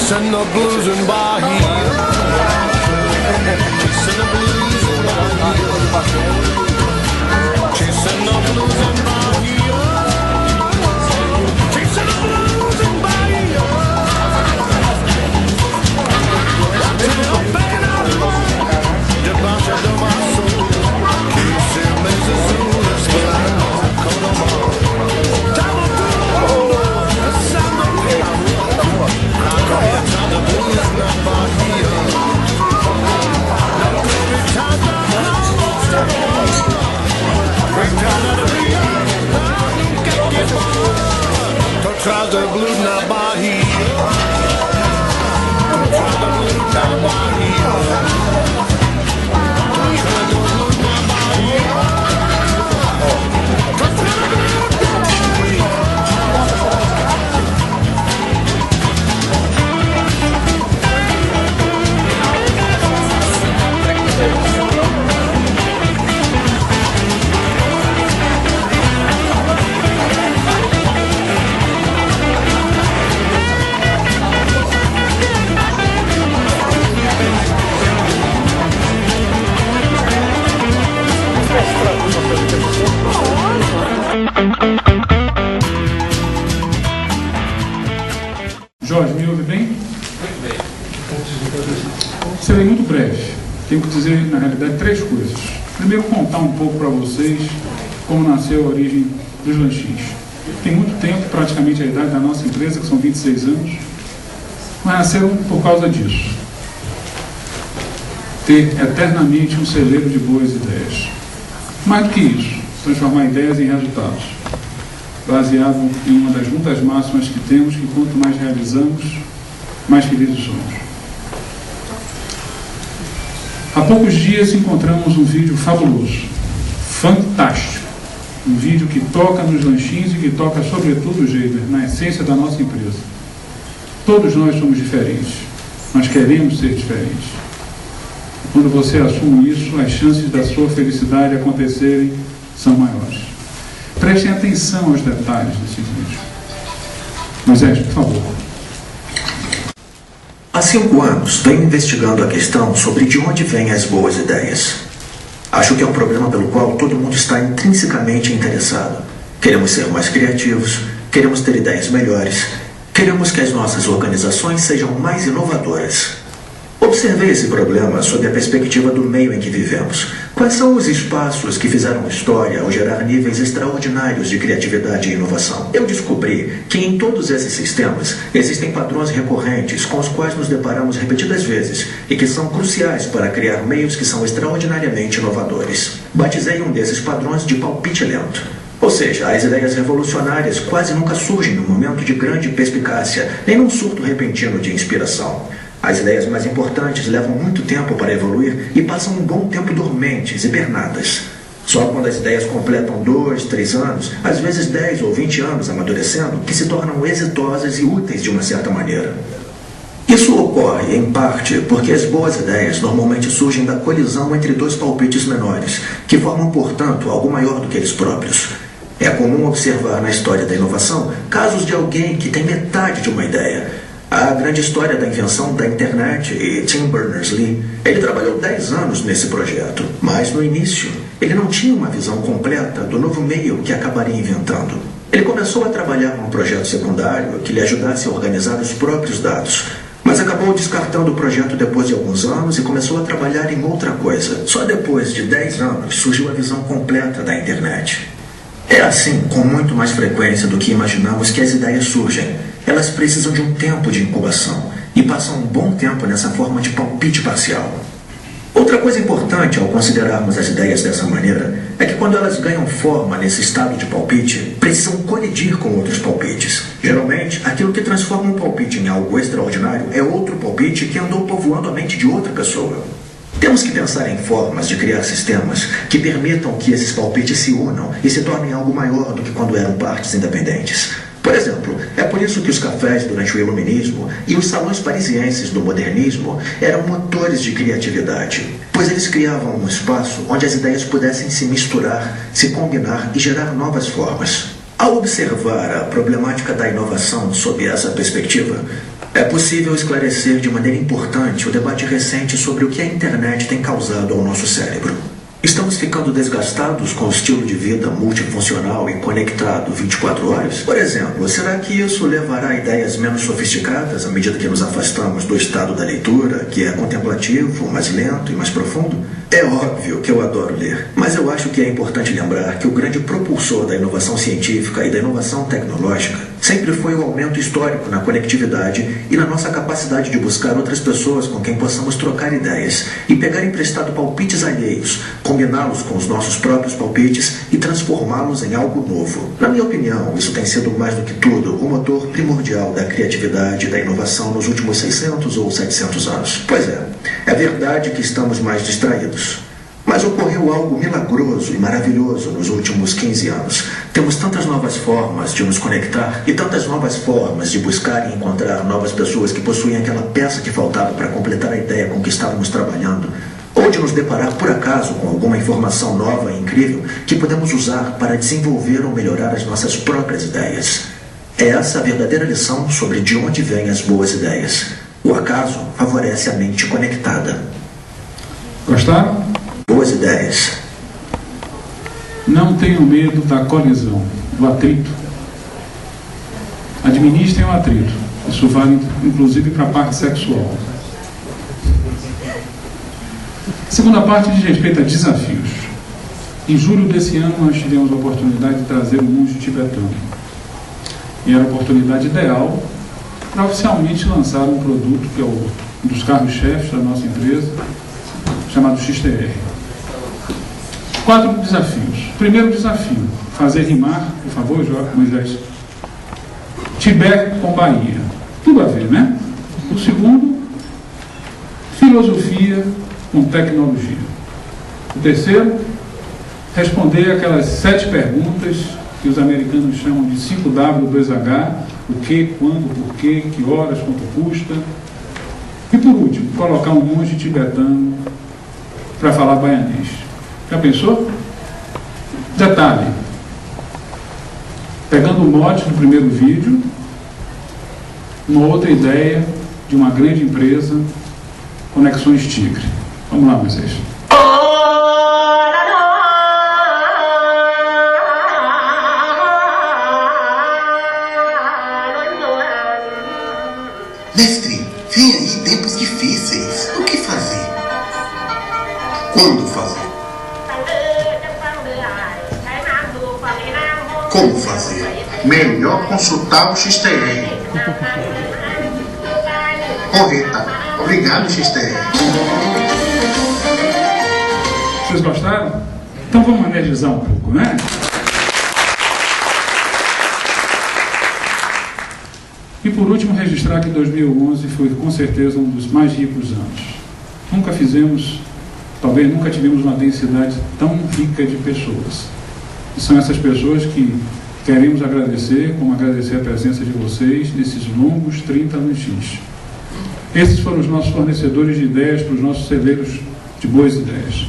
Chasing the blues in Bahia. Chasing the blues in Bahia. Chasing the blues in Bahia. Chasing the blues in Bahia. Till pain out debaixo do maço. Que se meze sul esperando con amor. Tamo tudo, passando pela rua. Agora tá the blues na Bahia. Every time I almost every time I nunca get more. To try the blues na Bahia. To try the blues na Bahia. To try the blues na Bahia. To try the blues na Bahia. Jorge, me ouve bem? Muito bem. Serei muito breve. Tenho que dizer, na realidade, 3 coisas. Primeiro, contar um pouco para vocês como nasceu a origem dos lanchinhos. Tem muito tempo, praticamente a idade da nossa empresa, que são 26 anos, mas nasceram por causa disso. Ter eternamente um celeiro de boas ideias. Mais do que isso, transformar ideias em resultados, baseado em uma das muitas máximas que temos, que quanto mais realizamos, mais felizes somos. Há poucos dias encontramos um vídeo fabuloso, fantástico, um vídeo que toca nos lanchinhos e que toca sobretudo, Geider, na essência da nossa empresa. Todos nós somos diferentes, mas queremos ser diferentes. Quando você assume isso, as chances da sua felicidade acontecerem são maiores. Prestem atenção aos detalhes desse vídeo. Moisés, por favor. Há 5 anos, venho investigando a questão sobre de onde vêm as boas ideias. Acho que é um problema pelo qual todo mundo está intrinsecamente interessado. Queremos ser mais criativos, queremos ter ideias melhores, queremos que as nossas organizações sejam mais inovadoras. Observei esse problema sob a perspectiva do meio em que vivemos. Quais são os espaços que fizeram história ao gerar níveis extraordinários de criatividade e inovação? Eu descobri que em todos esses sistemas existem padrões recorrentes com os quais nos deparamos repetidas vezes e que são cruciais para criar meios que são extraordinariamente inovadores. Batizei um desses padrões de palpite lento. Ou seja, as ideias revolucionárias quase nunca surgem num momento de grande perspicácia, nem num surto repentino de inspiração. As ideias mais importantes levam muito tempo para evoluir e passam um bom tempo dormentes, hibernadas. Só quando as ideias completam 2, 3 anos, às vezes 10 ou 20 anos amadurecendo, que se tornam exitosas e úteis de uma certa maneira. Isso ocorre, em parte, porque as boas ideias normalmente surgem da colisão entre 2 palpites menores, que formam, portanto, algo maior do que eles próprios. É comum observar na história da inovação casos de alguém que tem metade de uma ideia. A grande história da invenção da internet e Tim Berners-Lee. Ele trabalhou 10 anos nesse projeto, mas no início ele não tinha uma visão completa do novo meio que acabaria inventando. Ele começou a trabalhar num projeto secundário que lhe ajudasse a organizar os próprios dados, mas acabou descartando o projeto depois de alguns anos e começou a trabalhar em outra coisa. Só depois de 10 anos surgiu a visão completa da internet. É assim, com muito mais frequência do que imaginamos, que as ideias surgem. Elas precisam de um tempo de incubação e passam um bom tempo nessa forma de palpite parcial. Outra coisa importante ao considerarmos as ideias dessa maneira é que quando elas ganham forma nesse estado de palpite, precisam colidir com outros palpites. Geralmente, aquilo que transforma um palpite em algo extraordinário é outro palpite que andou povoando a mente de outra pessoa. Temos que pensar em formas de criar sistemas que permitam que esses palpites se unam e se tornem algo maior do que quando eram partes independentes. Por exemplo, é por isso que os cafés durante o Iluminismo e os salões parisienses do modernismo eram motores de criatividade, pois eles criavam um espaço onde as ideias pudessem se misturar, se combinar e gerar novas formas. Ao observar a problemática da inovação sob essa perspectiva, É possível esclarecer de maneira importante o debate recente sobre o que a internet tem causado ao nosso cérebro. Estamos ficando desgastados com o estilo de vida multifuncional e conectado 24 horas? Por exemplo, será que isso levará a ideias menos sofisticadas à medida que nos afastamos do estado da leitura, que é contemplativo, mais lento e mais profundo? É óbvio que eu adoro ler, mas eu acho que é importante lembrar que o grande propulsor da inovação científica e da inovação tecnológica sempre foi o aumento histórico na conectividade e na nossa capacidade de buscar outras pessoas com quem possamos trocar ideias e pegar emprestado palpites alheios, combiná-los com os nossos próprios palpites e transformá-los em algo novo. Na minha opinião, isso tem sido mais do que tudo o motor primordial da criatividade e da inovação nos últimos 600 ou 700 anos. Pois é verdade que estamos mais distraídos. Mas ocorreu algo milagroso e maravilhoso nos últimos 15 anos. Temos tantas novas formas de nos conectar e tantas novas formas de buscar e encontrar novas pessoas que possuem aquela peça que faltava para completar a ideia com que estávamos trabalhando, ou de nos deparar por acaso com alguma informação nova e incrível que podemos usar para desenvolver ou melhorar as nossas próprias ideias. É essa a verdadeira lição sobre de onde vêm as boas ideias. O acaso favorece a mente conectada. Gostaram? Boas ideias. Não tenham medo da colisão, do atrito. Administrem o atrito. Isso vale inclusive para a parte sexual. A segunda parte diz respeito a desafios. Em julho desse ano nós tivemos a oportunidade de trazer o monge tibetano. E era a oportunidade ideal para oficialmente lançar um produto que é um dos carros-chefes da nossa empresa, chamado XTR. 4 desafios. Primeiro desafio, fazer rimar, por favor, Jorge Moisés, Tibete com Bahia. Tudo a ver, né? O segundo, filosofia com tecnologia. O terceiro, responder aquelas 7 perguntas que os americanos chamam de 5W2H, o que, quando, por quê, que horas, quanto custa. E por último, colocar um monge tibetano para falar baianês. Já pensou? Detalhe, pegando o mote do primeiro vídeo, uma outra ideia de uma grande empresa, Conexões Tigre. Vamos lá, Moisés. Mestre, vem aí tempos difíceis. O que fazer? Quando fazer? Como fazer? Melhor consultar o XTR. Correta. Obrigado, XTR. Vocês gostaram? Então vamos energizar um pouco, né? E por último, registrar que 2011 foi com certeza um dos mais ricos anos. Nunca fizemos, talvez nunca tivemos uma densidade tão rica de pessoas. E são essas pessoas que queremos agradecer, como agradecer a presença de vocês nesses longos 30 anos. Esses foram os nossos fornecedores de ideias para os nossos celeiros de boas ideias.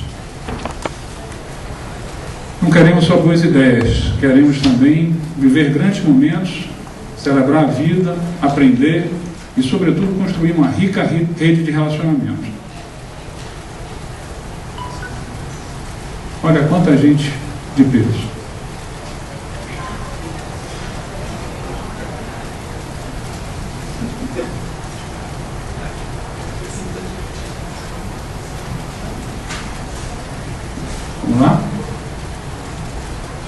Não queremos só boas ideias, queremos também viver grandes momentos, celebrar a vida, aprender e, sobretudo, construir uma rica rede de relacionamento. Olha quanta gente de peso. Vamos lá?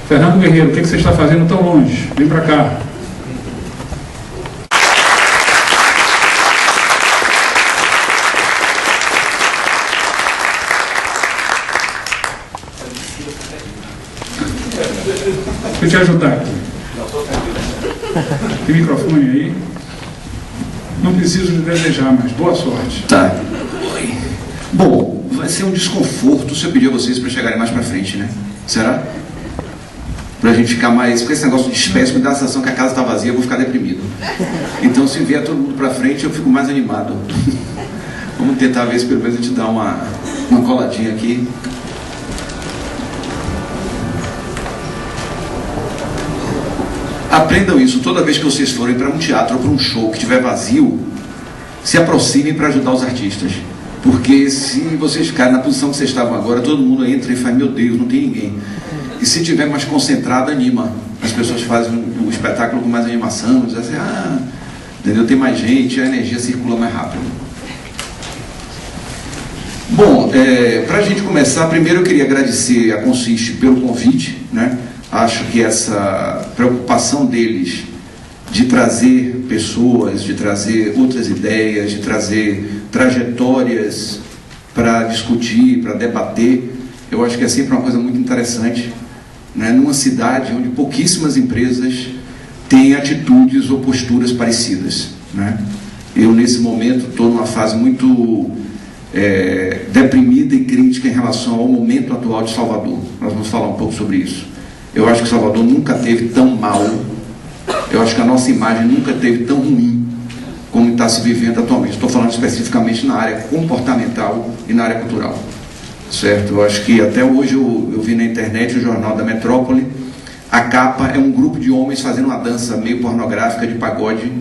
Fernando Guerreiro, o que você está fazendo tão longe? Vem para cá. Deixa eu te ajudar aqui. Tem microfone aí? Não preciso de desejar, mas boa sorte. Tá. Oi. Bom, vai ser um desconforto se eu pedir a vocês para chegarem mais para frente, né? Será? Pra gente ficar mais... Porque esse negócio de espécie me dá a sensação que a casa tá vazia, eu vou ficar deprimido. Então, se vier todo mundo para frente, eu fico mais animado. Vamos tentar ver se pelo menos a gente dá uma coladinha aqui. Aprendam isso, toda vez que vocês forem para um teatro ou para um show que estiver vazio, se aproximem para ajudar os artistas. Porque se vocês ficarem na posição que vocês estavam agora, todo mundo entra e fala, meu Deus, não tem ninguém. E se tiver mais concentrado, anima. As pessoas fazem o espetáculo com mais animação, dizem assim, entendeu? Tem mais gente, a energia circula mais rápido. Bom, para a gente começar, primeiro eu queria agradecer a Consiste pelo convite, né? Acho que essa preocupação deles de trazer pessoas, de trazer outras ideias, de trazer trajetórias para discutir, para debater, eu acho que é sempre uma coisa muito interessante, né? Numa cidade onde pouquíssimas empresas têm atitudes ou posturas parecidas, né? Eu, nesse momento, estou numa fase muito deprimida e crítica em relação ao momento atual de Salvador. Nós vamos falar um pouco sobre isso. Eu acho que Salvador nunca teve tão mal, eu acho que a nossa imagem nunca teve tão ruim como está se vivendo atualmente. Estou falando especificamente na área comportamental e na área cultural, certo? Eu acho que até hoje eu vi na internet o Jornal da Metrópole, a capa é um grupo de homens fazendo uma dança meio pornográfica de pagode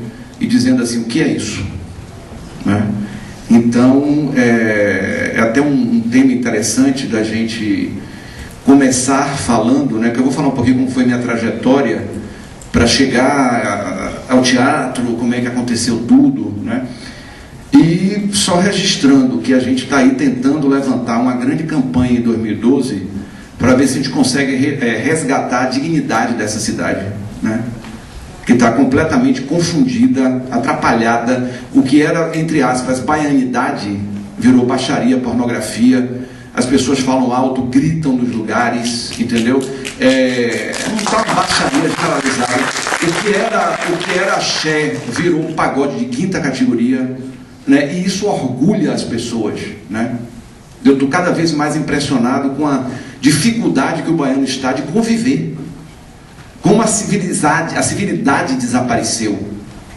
e dizendo assim, o que é isso? Né? Então, é até um tema interessante da gente começar falando, né, que eu vou falar um pouquinho como foi minha trajetória para chegar ao teatro, como é que aconteceu tudo, né? E só registrando que a gente está aí tentando levantar uma grande campanha em 2012 para ver se a gente consegue resgatar a dignidade dessa cidade, né? Que está completamente confundida, atrapalhada. O que era, entre aspas, baianidade, virou baixaria, pornografia. As pessoas falam alto, gritam nos lugares, entendeu? Não está uma baixaria generalizada. O que era axé virou um pagode de quinta categoria, né? E isso orgulha as pessoas, né? Eu estou cada vez mais impressionado com a dificuldade que o baiano está de conviver. Como a civilidade desapareceu,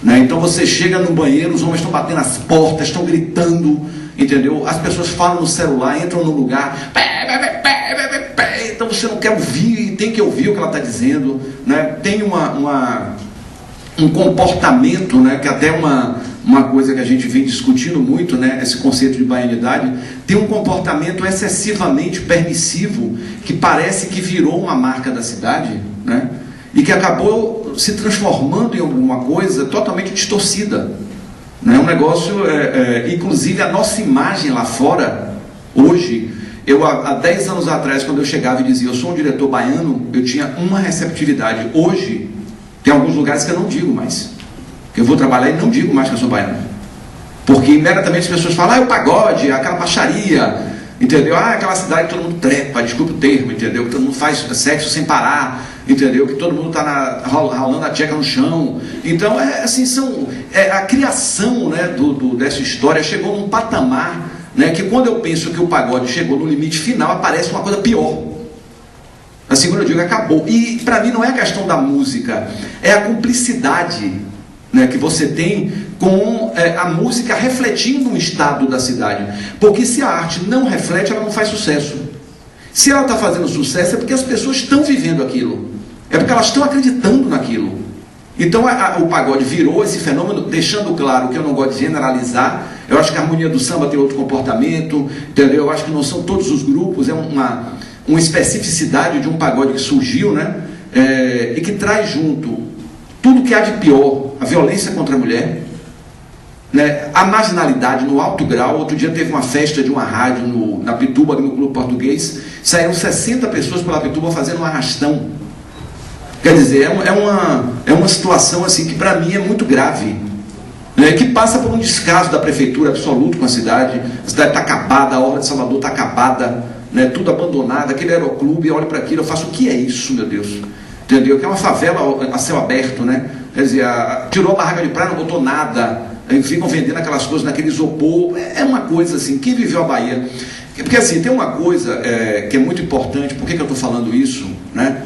né? Então você chega no banheiro, os homens estão batendo as portas, estão gritando, entendeu? As pessoas falam no celular, entram no lugar, então você não quer ouvir, e tem que ouvir o que ela está dizendo, né? Tem um comportamento, né? Que até uma coisa que a gente vem discutindo muito, né? Esse conceito de baianidade, tem um comportamento excessivamente permissivo, que parece que virou uma marca da cidade, né? E que acabou se transformando em alguma coisa totalmente distorcida. É um negócio, inclusive a nossa imagem lá fora, hoje, eu há 10 anos atrás, quando eu chegava e dizia, eu sou um diretor baiano, eu tinha uma receptividade. Hoje, tem alguns lugares que eu não digo mais. Que eu vou trabalhar e não digo mais que eu sou baiano. Porque imediatamente as pessoas falam, o pagode, aquela baixaria, entendeu? Aquela cidade que todo mundo trepa, desculpa o termo, entendeu? Que todo mundo faz sexo sem parar, entendeu? Que todo mundo está rolando a tcheca no chão. Então, a criação, né, dessa história chegou num patamar, né, que quando eu penso que o pagode chegou no limite final, aparece uma coisa pior. Assim, quando eu digo, acabou. E para mim não é a questão da música, é a cumplicidade, né, que você tem com a música refletindo o estado da cidade. Porque se a arte não reflete, ela não faz sucesso. Se ela está fazendo sucesso, é porque as pessoas estão vivendo aquilo. É porque elas estão acreditando naquilo. Então o pagode virou esse fenômeno, deixando claro que eu não gosto de generalizar. Eu acho que a harmonia do samba tem outro comportamento, entendeu? Eu acho que não são todos os grupos, é uma especificidade de um pagode que surgiu, né? E que traz junto tudo que há de pior, a violência contra a mulher, né? A marginalidade no alto grau. Outro dia teve uma festa de uma rádio na Pituba, no Clube Português, saíram 60 pessoas pela Pituba fazendo um arrastão. Quer dizer, é uma situação assim que para mim é muito grave, né? Que passa por um descaso da prefeitura absoluto com a cidade está acabada, a obra de Salvador está acabada, né? Tudo abandonado, aquele aeroclube, eu olho para aquilo, eu faço, o que é isso, meu Deus? Entendeu? Que é uma favela a céu aberto, né? Quer dizer, tirou a barraca de praia, não botou nada, ficam vendendo aquelas coisas naquele isopor. É uma coisa assim, quem viveu a Bahia... Porque assim, tem uma coisa que é muito importante. Por que eu estou falando isso, né?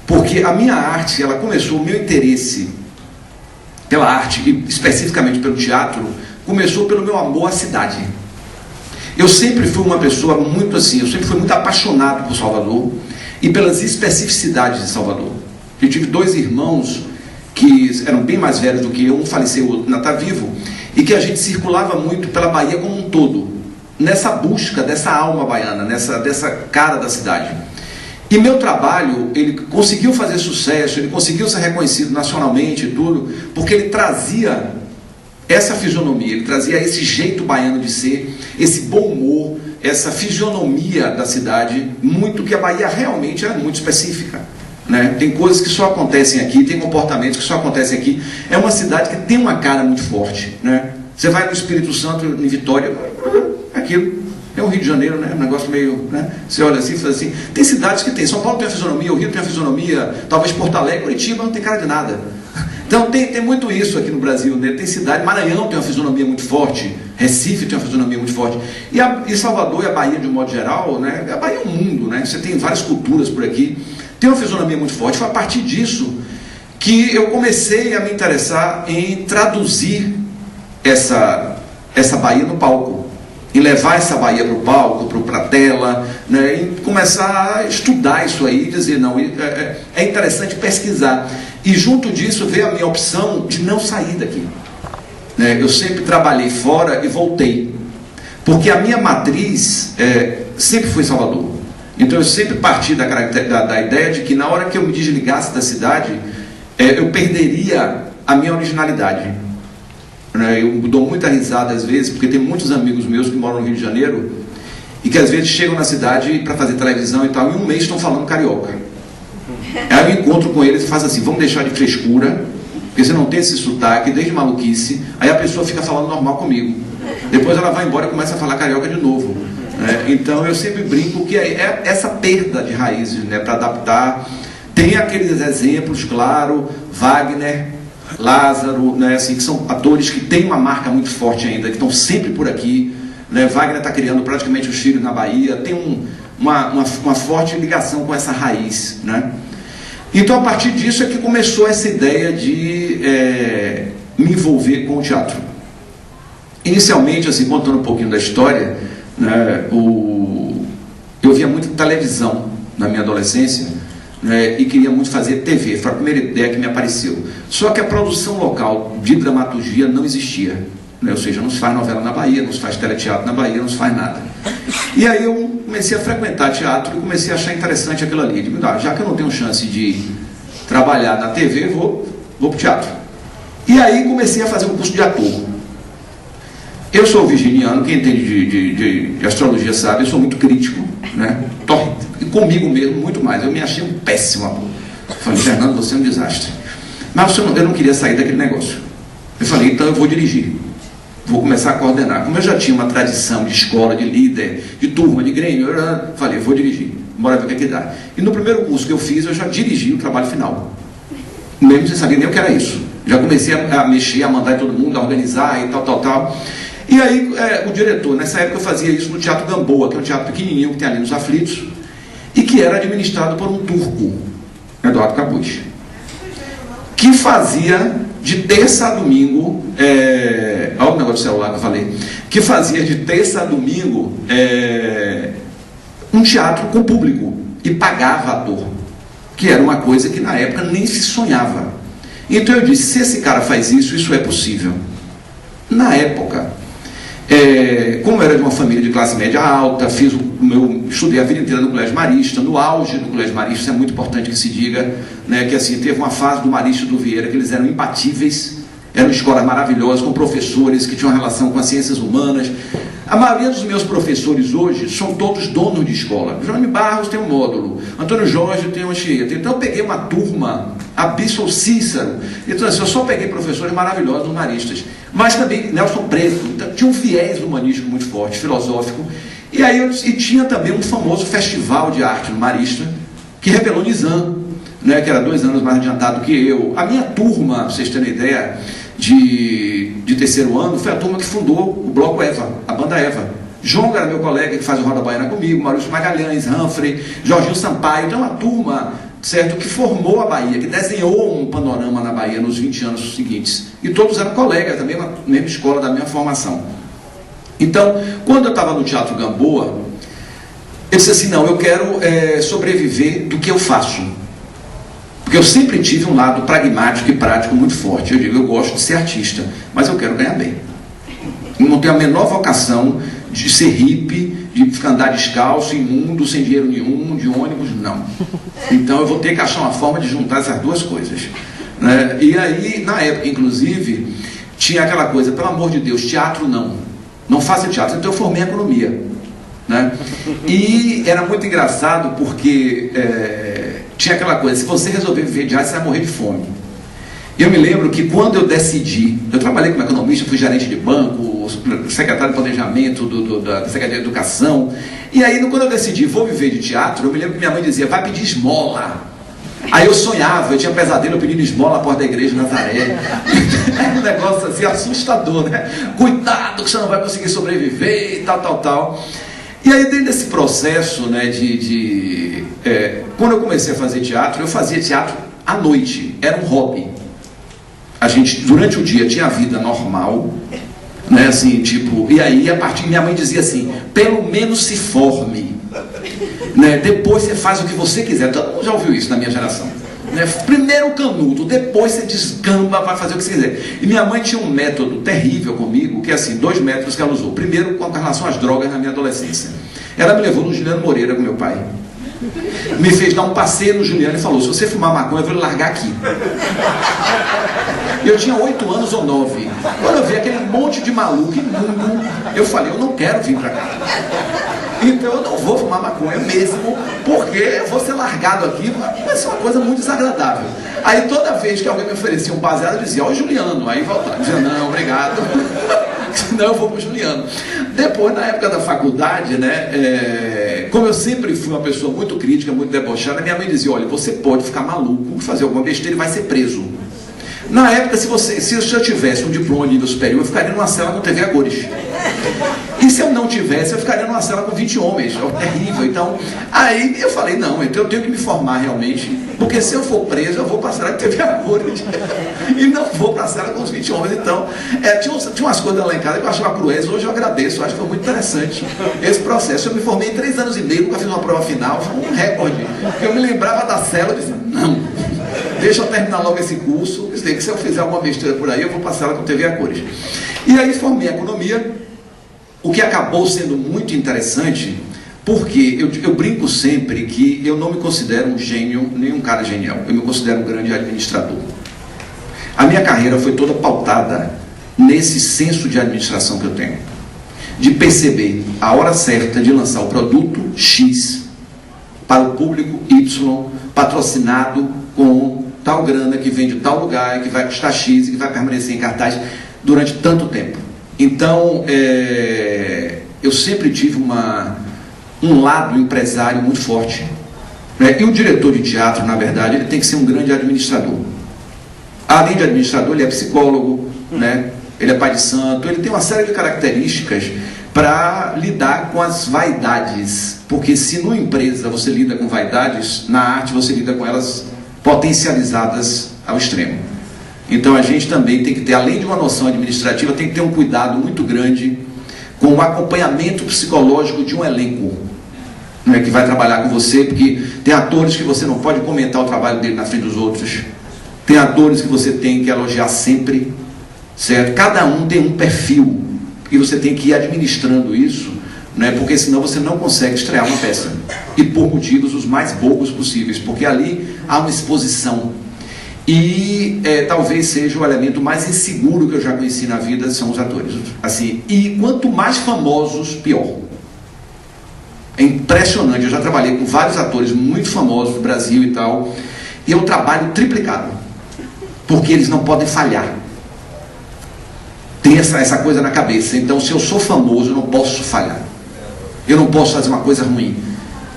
Porque a minha arte, ela começou, o meu interesse pela arte, e especificamente pelo teatro, começou pelo meu amor à cidade. Eu sempre fui uma pessoa muito assim, eu sempre fui muito apaixonado por Salvador e pelas especificidades de Salvador. Eu tive 2 irmãos que eram bem mais velhos do que eu, um faleceu, o outro ainda está vivo, e que a gente circulava muito pela Bahia como um todo, nessa busca dessa alma baiana, dessa cara da cidade. E meu trabalho, ele conseguiu fazer sucesso, ele conseguiu ser reconhecido nacionalmente e tudo, porque ele trazia essa fisionomia, ele trazia esse jeito baiano de ser, esse bom humor, essa fisionomia da cidade, muito que a Bahia realmente é muito específica, né? Tem coisas que só acontecem aqui, tem comportamentos que só acontecem aqui. É uma cidade que tem uma cara muito forte, né? Você vai no Espírito Santo, em Vitória, aquilo é o Rio de Janeiro, né? Um negócio meio, né? Você olha assim e fala assim, tem cidades que tem, São Paulo tem a fisionomia, o Rio tem a fisionomia, talvez Porto Alegre, Curitiba não tem cara de nada. Então tem muito isso aqui no Brasil, né? Tem cidade, Maranhão tem uma fisionomia muito forte, Recife tem uma fisionomia muito forte, e Salvador e a Bahia de um modo geral, né? A Bahia é um mundo, né? Você tem várias culturas por aqui, tem uma fisionomia muito forte. Foi a partir disso que eu comecei a me interessar em traduzir essa Bahia no palco, em levar essa Bahia para o palco, para a tela, né? E começar a estudar isso aí, dizer, não, é interessante pesquisar. E junto disso veio a minha opção de não sair daqui, né? Eu sempre trabalhei fora e voltei, porque a minha matriz sempre foi Salvador. Então eu sempre parti da ideia de que na hora que eu me desligasse da cidade, eu perderia a minha originalidade. Eu dou muita risada às vezes, porque tem muitos amigos meus que moram no Rio de Janeiro e que às vezes chegam na cidade para fazer televisão e tal, e um mês estão falando carioca. Aí eu encontro com eles e faço assim, vamos deixar de frescura, porque você não tem esse sotaque, desde maluquice. Aí a pessoa fica falando normal comigo, depois ela vai embora e começa a falar carioca de novo, né? Então eu sempre brinco que é essa perda de raízes, né, para adaptar. Tem aqueles exemplos, claro, Wagner, Lázaro, né, assim, que são atores que têm uma marca muito forte ainda, que estão sempre por aqui, né? Wagner está criando praticamente os filhos na Bahia, tem uma forte ligação com essa raiz, né? Então a partir disso é que começou essa ideia de me envolver com o teatro. Inicialmente, assim, contando um pouquinho da história, né, eu via muito televisão na minha adolescência, né, e queria muito fazer TV, foi a primeira ideia que me apareceu. Só que a produção local de dramaturgia não existia, né, ou seja, não se faz novela na Bahia, não se faz teleteatro na Bahia, não se faz nada. E aí eu comecei a frequentar teatro e comecei a achar interessante aquilo ali. Digo, já que eu não tenho chance de trabalhar na TV, vou para o teatro. E aí comecei a fazer um curso de ator. Eu sou virginiano, quem entende de astrologia sabe, eu sou muito crítico, né? E comigo mesmo, muito mais. Eu me achei um péssimo ator. Falei, Fernando, você é um desastre. Mas eu não queria sair daquele negócio. Eu falei, então eu vou dirigir. Vou começar a coordenar. Como eu já tinha uma tradição de escola, de líder, de turma, de grêmio, eu falei, vou dirigir. Bora ver o que dá. E no primeiro curso que eu fiz, eu já dirigi o trabalho final. Mesmo sem saber nem o que era isso. Já comecei a mexer, a mandar todo mundo, a organizar e tal. E aí o diretor, nessa época eu fazia isso no Teatro Gamboa, que é um teatro pequenininho que tem ali nos Aflitos, e que era administrado por um turco, Eduardo Cabuz, que fazia de terça a domingo, olha o negócio do celular que eu falei, que fazia de terça a domingo um teatro com público, e pagava ator, que era uma coisa que na época nem se sonhava. Então eu disse, se esse cara faz isso, isso é possível. Na época, como eu era de uma família de classe média alta, estudei a vida inteira no Colégio Marista, no auge do Colégio Marista, isso é muito importante que se diga, né, que assim, teve uma fase do Marista e do Vieira que eles eram imbatíveis, eram escolas maravilhosas, com professores que tinham relação com as ciências humanas. A maioria dos meus professores hoje são todos donos de escola. João Barros tem um módulo, Antônio Jorge tem uma Anchieta. Então eu peguei uma turma, a Bissol Cícero. Então assim, eu só peguei professores maravilhosos humanistas. Mas também Nelson Preto, então, tinha um viés humanístico muito forte, filosófico. E aí e tinha também um famoso festival de arte no Marista, que revelou Nizam, né, que era 2 anos mais adiantado que eu. A minha turma, para vocês terem ideia, de terceiro ano, foi a turma que fundou o Bloco Eva, a banda Eva. João era meu colega que faz o Roda Baiana comigo, Maurício Magalhães, Humphrey, Jorginho Sampaio. Então, uma turma, certo, que formou a Bahia, que desenhou um panorama na Bahia nos 20 anos seguintes. E todos eram colegas da mesma escola, da mesma formação. Então, quando eu estava no Teatro Gamboa, eu disse assim, não, eu quero sobreviver do que eu faço. Porque eu sempre tive um lado pragmático e prático muito forte. Eu digo, eu gosto de ser artista, mas eu quero ganhar bem. Não tenho a menor vocação de ser hippie, de andar descalço, imundo, sem dinheiro nenhum, de ônibus, não. Então eu vou ter que achar uma forma de juntar essas duas coisas, né? E aí, na época, inclusive, tinha aquela coisa, pelo amor de Deus, teatro não faça teatro. Então eu formei economia, né? E era muito engraçado porque tinha aquela coisa, se você resolver viver de arte, você vai morrer de fome. Eu me lembro que quando eu decidi, eu trabalhei como economista, fui gerente de banco, secretário de planejamento da Secretaria de Educação, e aí quando eu decidi, vou viver de teatro, eu me lembro que minha mãe dizia, vai pedir esmola. Aí eu sonhava, eu tinha pesadelo, eu pedindo esmola à porta da igreja de Nazaré. Era um negócio assim, assustador, né? Cuidado que você não vai conseguir sobreviver e tal. E aí dentro desse processo, né, quando eu comecei a fazer teatro, eu fazia teatro à noite, era um hobby. A gente, durante o dia, tinha a vida normal, né, assim, tipo, e aí, a partir, minha mãe dizia assim, pelo menos se forme, né, depois você faz o que você quiser. Todo mundo já ouviu isso na minha geração, né? Primeiro canudo, depois você descamba, vai fazer o que você quiser. E minha mãe tinha um método terrível comigo, que é assim, 2 métodos que ela usou. Primeiro, com relação às drogas na minha adolescência. Ela me levou no Juliano Moreira com meu pai, me fez dar um passeio no Juliano e falou, se você fumar maconha, eu vou lhe largar aqui. Eu tinha 8 anos ou 9. Quando eu vi aquele monte de maluco imundo, eu falei, eu não quero vir pra cá. Então eu não vou fumar maconha mesmo, porque eu vou ser largado aqui, vai ser uma coisa muito desagradável. Aí toda vez que alguém me oferecia um baseado, eu dizia, ó, Juliano. Aí voltava, dizia, não, obrigado. Senão eu vou pro Juliano. Depois, na época da faculdade, né, como eu sempre fui uma pessoa muito crítica, muito debochada, minha mãe dizia, olha, você pode ficar maluco, fazer alguma besteira e vai ser preso. Na época, se eu já tivesse um diploma de nível superior, eu ficaria numa cela com TV a cores. E se eu não tivesse, eu ficaria numa cela com 20 homens. É terrível. Então, aí eu falei, não, então eu tenho que me formar realmente, porque se eu for preso, eu vou para a cela com TV a cores. E não vou para a cela com os 20 homens. Então, tinha umas coisas lá em casa que eu achava cruéis, hoje eu agradeço, eu acho que foi muito interessante esse processo. Eu me formei em 3 anos e meio, nunca fiz uma prova final, foi um recorde. Porque eu me lembrava da cela e disse, não, deixa eu terminar logo esse curso, que se eu fizer alguma besteira por aí, eu vou passar ela com TV a cores. E aí formei economia, o que acabou sendo muito interessante, porque eu brinco sempre que eu não me considero um gênio, nem um cara genial, eu me considero um grande administrador. A minha carreira foi toda pautada nesse senso de administração que eu tenho, de perceber a hora certa de lançar o produto X para o público Y, patrocinado com tal grana que vem de tal lugar, que vai custar X e que vai permanecer em cartaz durante tanto tempo. Então, eu sempre tive um lado empresário muito forte, né? E o diretor de teatro, na verdade, ele tem que ser um grande administrador. Além de administrador, ele é psicólogo, né? Ele é pai de santo, ele tem uma série de características para lidar com as vaidades, porque se numa empresa você lida com vaidades, na arte você lida com elas potencializadas ao extremo. Então a gente também tem que ter, além de uma noção administrativa, tem que ter um cuidado muito grande com o acompanhamento psicológico de um elenco, né, que vai trabalhar com você, porque tem atores que você não pode comentar o trabalho dele na frente dos outros, tem atores que você tem que elogiar sempre, certo? Cada um tem um perfil e você tem que ir administrando isso, né, porque senão você não consegue estrear uma peça, e por motivos os mais bobos possíveis, porque ali há uma exposição. E talvez seja o elemento mais inseguro que eu já conheci na vida, são os atores. Assim, e quanto mais famosos, pior. É impressionante, eu já trabalhei com vários atores muito famosos do Brasil e tal, e eu trabalho triplicado, porque eles não podem falhar. Tem essa coisa na cabeça. Então, se eu sou famoso, eu não posso falhar. Eu não posso fazer uma coisa ruim.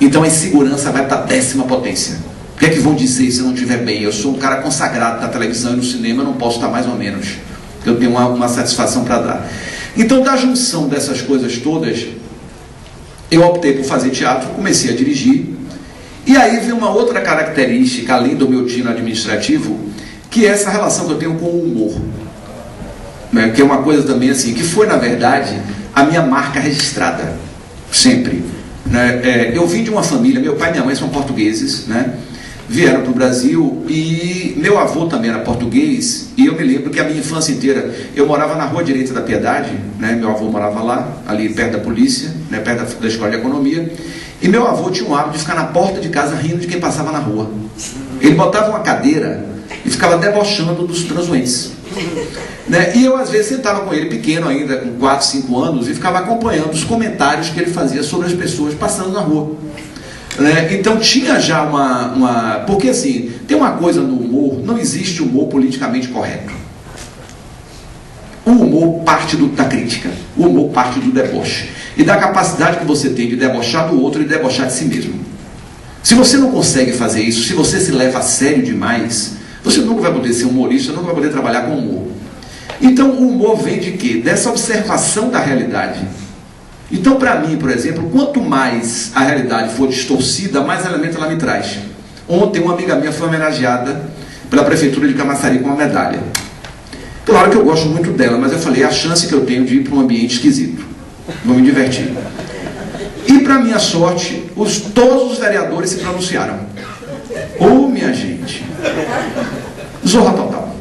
Então a insegurança vai para a 10ª potência. O que é que vão dizer se eu não estiver bem? Eu sou um cara consagrado na televisão e no cinema, eu não posso estar mais ou menos. Eu tenho uma satisfação para dar. Então, da junção dessas coisas todas, eu optei por fazer teatro, comecei a dirigir, e aí veio uma outra característica, além do meu tino administrativo, que é essa relação que eu tenho com o humor, né? Que é uma coisa também assim, que foi, na verdade, a minha marca registrada, sempre. Né? Eu vim de uma família, meu pai e minha mãe são portugueses, né? vieram para o Brasil, e meu avô também era português, e eu me lembro que a minha infância inteira, eu morava na Rua Direita da Piedade, né? Meu avô morava lá, ali perto da polícia, né? Perto da Escola de Economia, e meu avô tinha um hábito de ficar na porta de casa rindo de quem passava na rua. Ele botava uma cadeira e ficava debochando dos transuentes, né? E eu às vezes sentava com ele, pequeno ainda, com 4, 5 anos, e ficava acompanhando os comentários que ele fazia sobre as pessoas passando na rua. Então tinha já porque assim, tem uma coisa no humor, não existe humor politicamente correto. O humor parte da crítica, o humor parte do deboche e da capacidade que você tem de debochar do outro e debochar de si mesmo. Se você não consegue fazer isso, se você se leva a sério demais, você nunca vai poder ser humorista, nunca vai poder trabalhar com humor. Então o humor vem de quê? Dessa observação da realidade. Então, para mim, por exemplo, quanto mais a realidade for distorcida, mais elemento ela me traz. Ontem, uma amiga minha foi homenageada pela Prefeitura de Camaçari com uma medalha. Claro que eu gosto muito dela, mas eu falei, a chance que eu tenho de ir para um ambiente esquisito. Vou me divertir. E, para minha sorte, todos os vereadores se pronunciaram. Ô, minha gente, zorra total.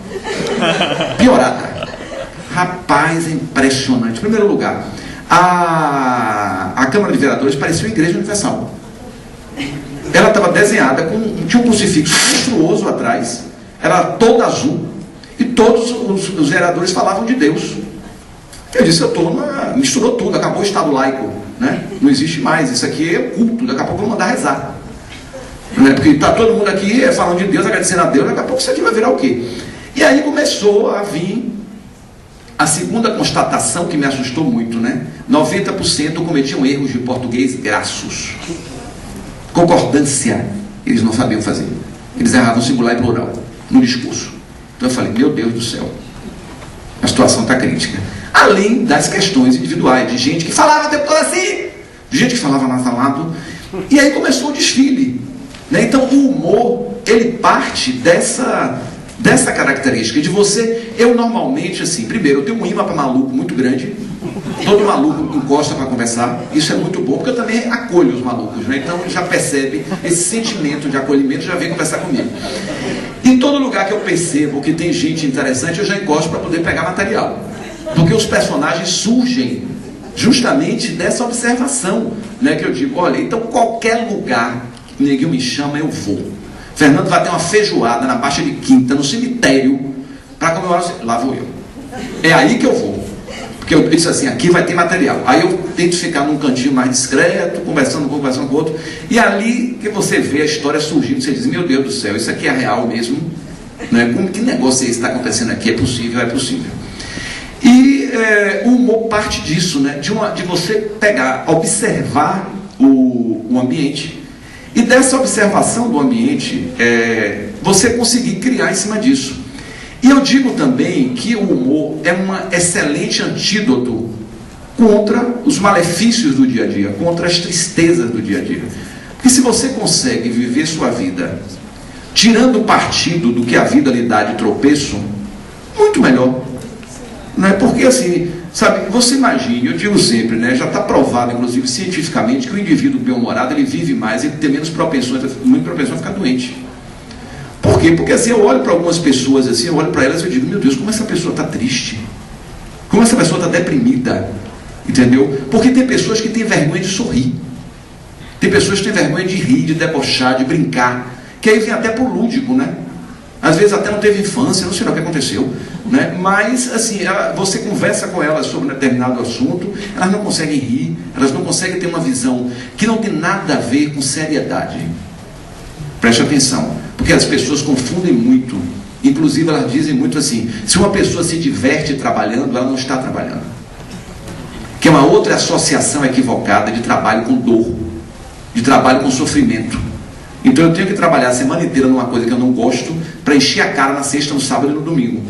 Piorada. Rapaz, é impressionante. Em primeiro lugar, a Câmara de Vereadores parecia uma igreja universal. Ela estava desenhada, tinha um crucifixo monstruoso atrás, era toda azul, e todos os vereadores falavam de Deus. Eu disse, misturou tudo, acabou o Estado laico, né? Não existe mais, isso aqui é culto, daqui a pouco eu vou mandar rezar. Né? Porque está todo mundo aqui falando de Deus, agradecendo a Deus, daqui a pouco isso aqui vai virar o quê? E aí começou a vir a segunda constatação que me assustou muito, né? 90% cometiam erros de português grassos. Concordância, eles não sabiam fazer. Eles erravam singular e plural no discurso. Então eu falei, meu Deus do céu, a situação está crítica. Além das questões individuais, de gente que falava o tempo todo assim, de gente que falava nasalado. E aí começou o desfile, né? Então o humor, ele parte dessa característica de você. Eu normalmente, assim, primeiro, eu tenho um imã para maluco muito grande. Todo maluco encosta para conversar. Isso é muito bom, porque eu também acolho os malucos, né? Então já percebe esse sentimento de acolhimento, já vem conversar comigo. Em todo lugar que eu percebo que tem gente interessante, eu já encosto para poder pegar material, porque os personagens surgem justamente dessa observação, né? Que eu digo, olha, então qualquer lugar que ninguém me chama, eu vou. Fernando vai ter uma feijoada na Baixa de Quinta, no cemitério, para comemorar. Lá vou eu. É aí que eu vou. Porque eu disse assim, aqui vai ter material. Aí eu tento ficar num cantinho mais discreto, conversando com o outro. E ali que você vê a história surgindo, você diz, meu Deus do céu, isso aqui é real mesmo? Né? Que negócio é esse que está acontecendo aqui? É possível, é possível. E o humor parte disso, né? De você pegar, observar o ambiente. E dessa observação do ambiente, você conseguir criar em cima disso. E eu digo também que o humor é um excelente antídoto contra os malefícios do dia a dia, contra as tristezas do dia a dia. Porque se você consegue viver sua vida tirando partido do que a vida lhe dá de tropeço, muito melhor. Não é? Porque assim, sabe, você imagine, eu digo sempre, né, já está provado, inclusive cientificamente, que o indivíduo bem-humorado, ele vive mais, ele tem menos propensão a ficar doente. Por quê? Porque assim, eu olho para algumas pessoas, assim, eu olho para elas e eu digo, meu Deus, como essa pessoa está triste, como essa pessoa está deprimida, entendeu? Porque tem pessoas que têm vergonha de sorrir, tem pessoas que têm vergonha de rir, de debochar, de brincar, que aí vem até por lúdico, né? Às vezes até não teve infância, não sei lá o que aconteceu, né? Mas assim, você conversa com elas sobre um determinado assunto, elas não conseguem rir, elas não conseguem ter uma visão que não tem nada a ver com seriedade. Preste atenção, porque as pessoas confundem muito. Inclusive elas dizem muito assim, se uma pessoa se diverte trabalhando, ela não está trabalhando. Que é uma outra associação equivocada de trabalho com dor, de trabalho com sofrimento. Então eu tenho que trabalhar a semana inteira numa coisa que eu não gosto, para encher a cara na sexta, no sábado e no domingo.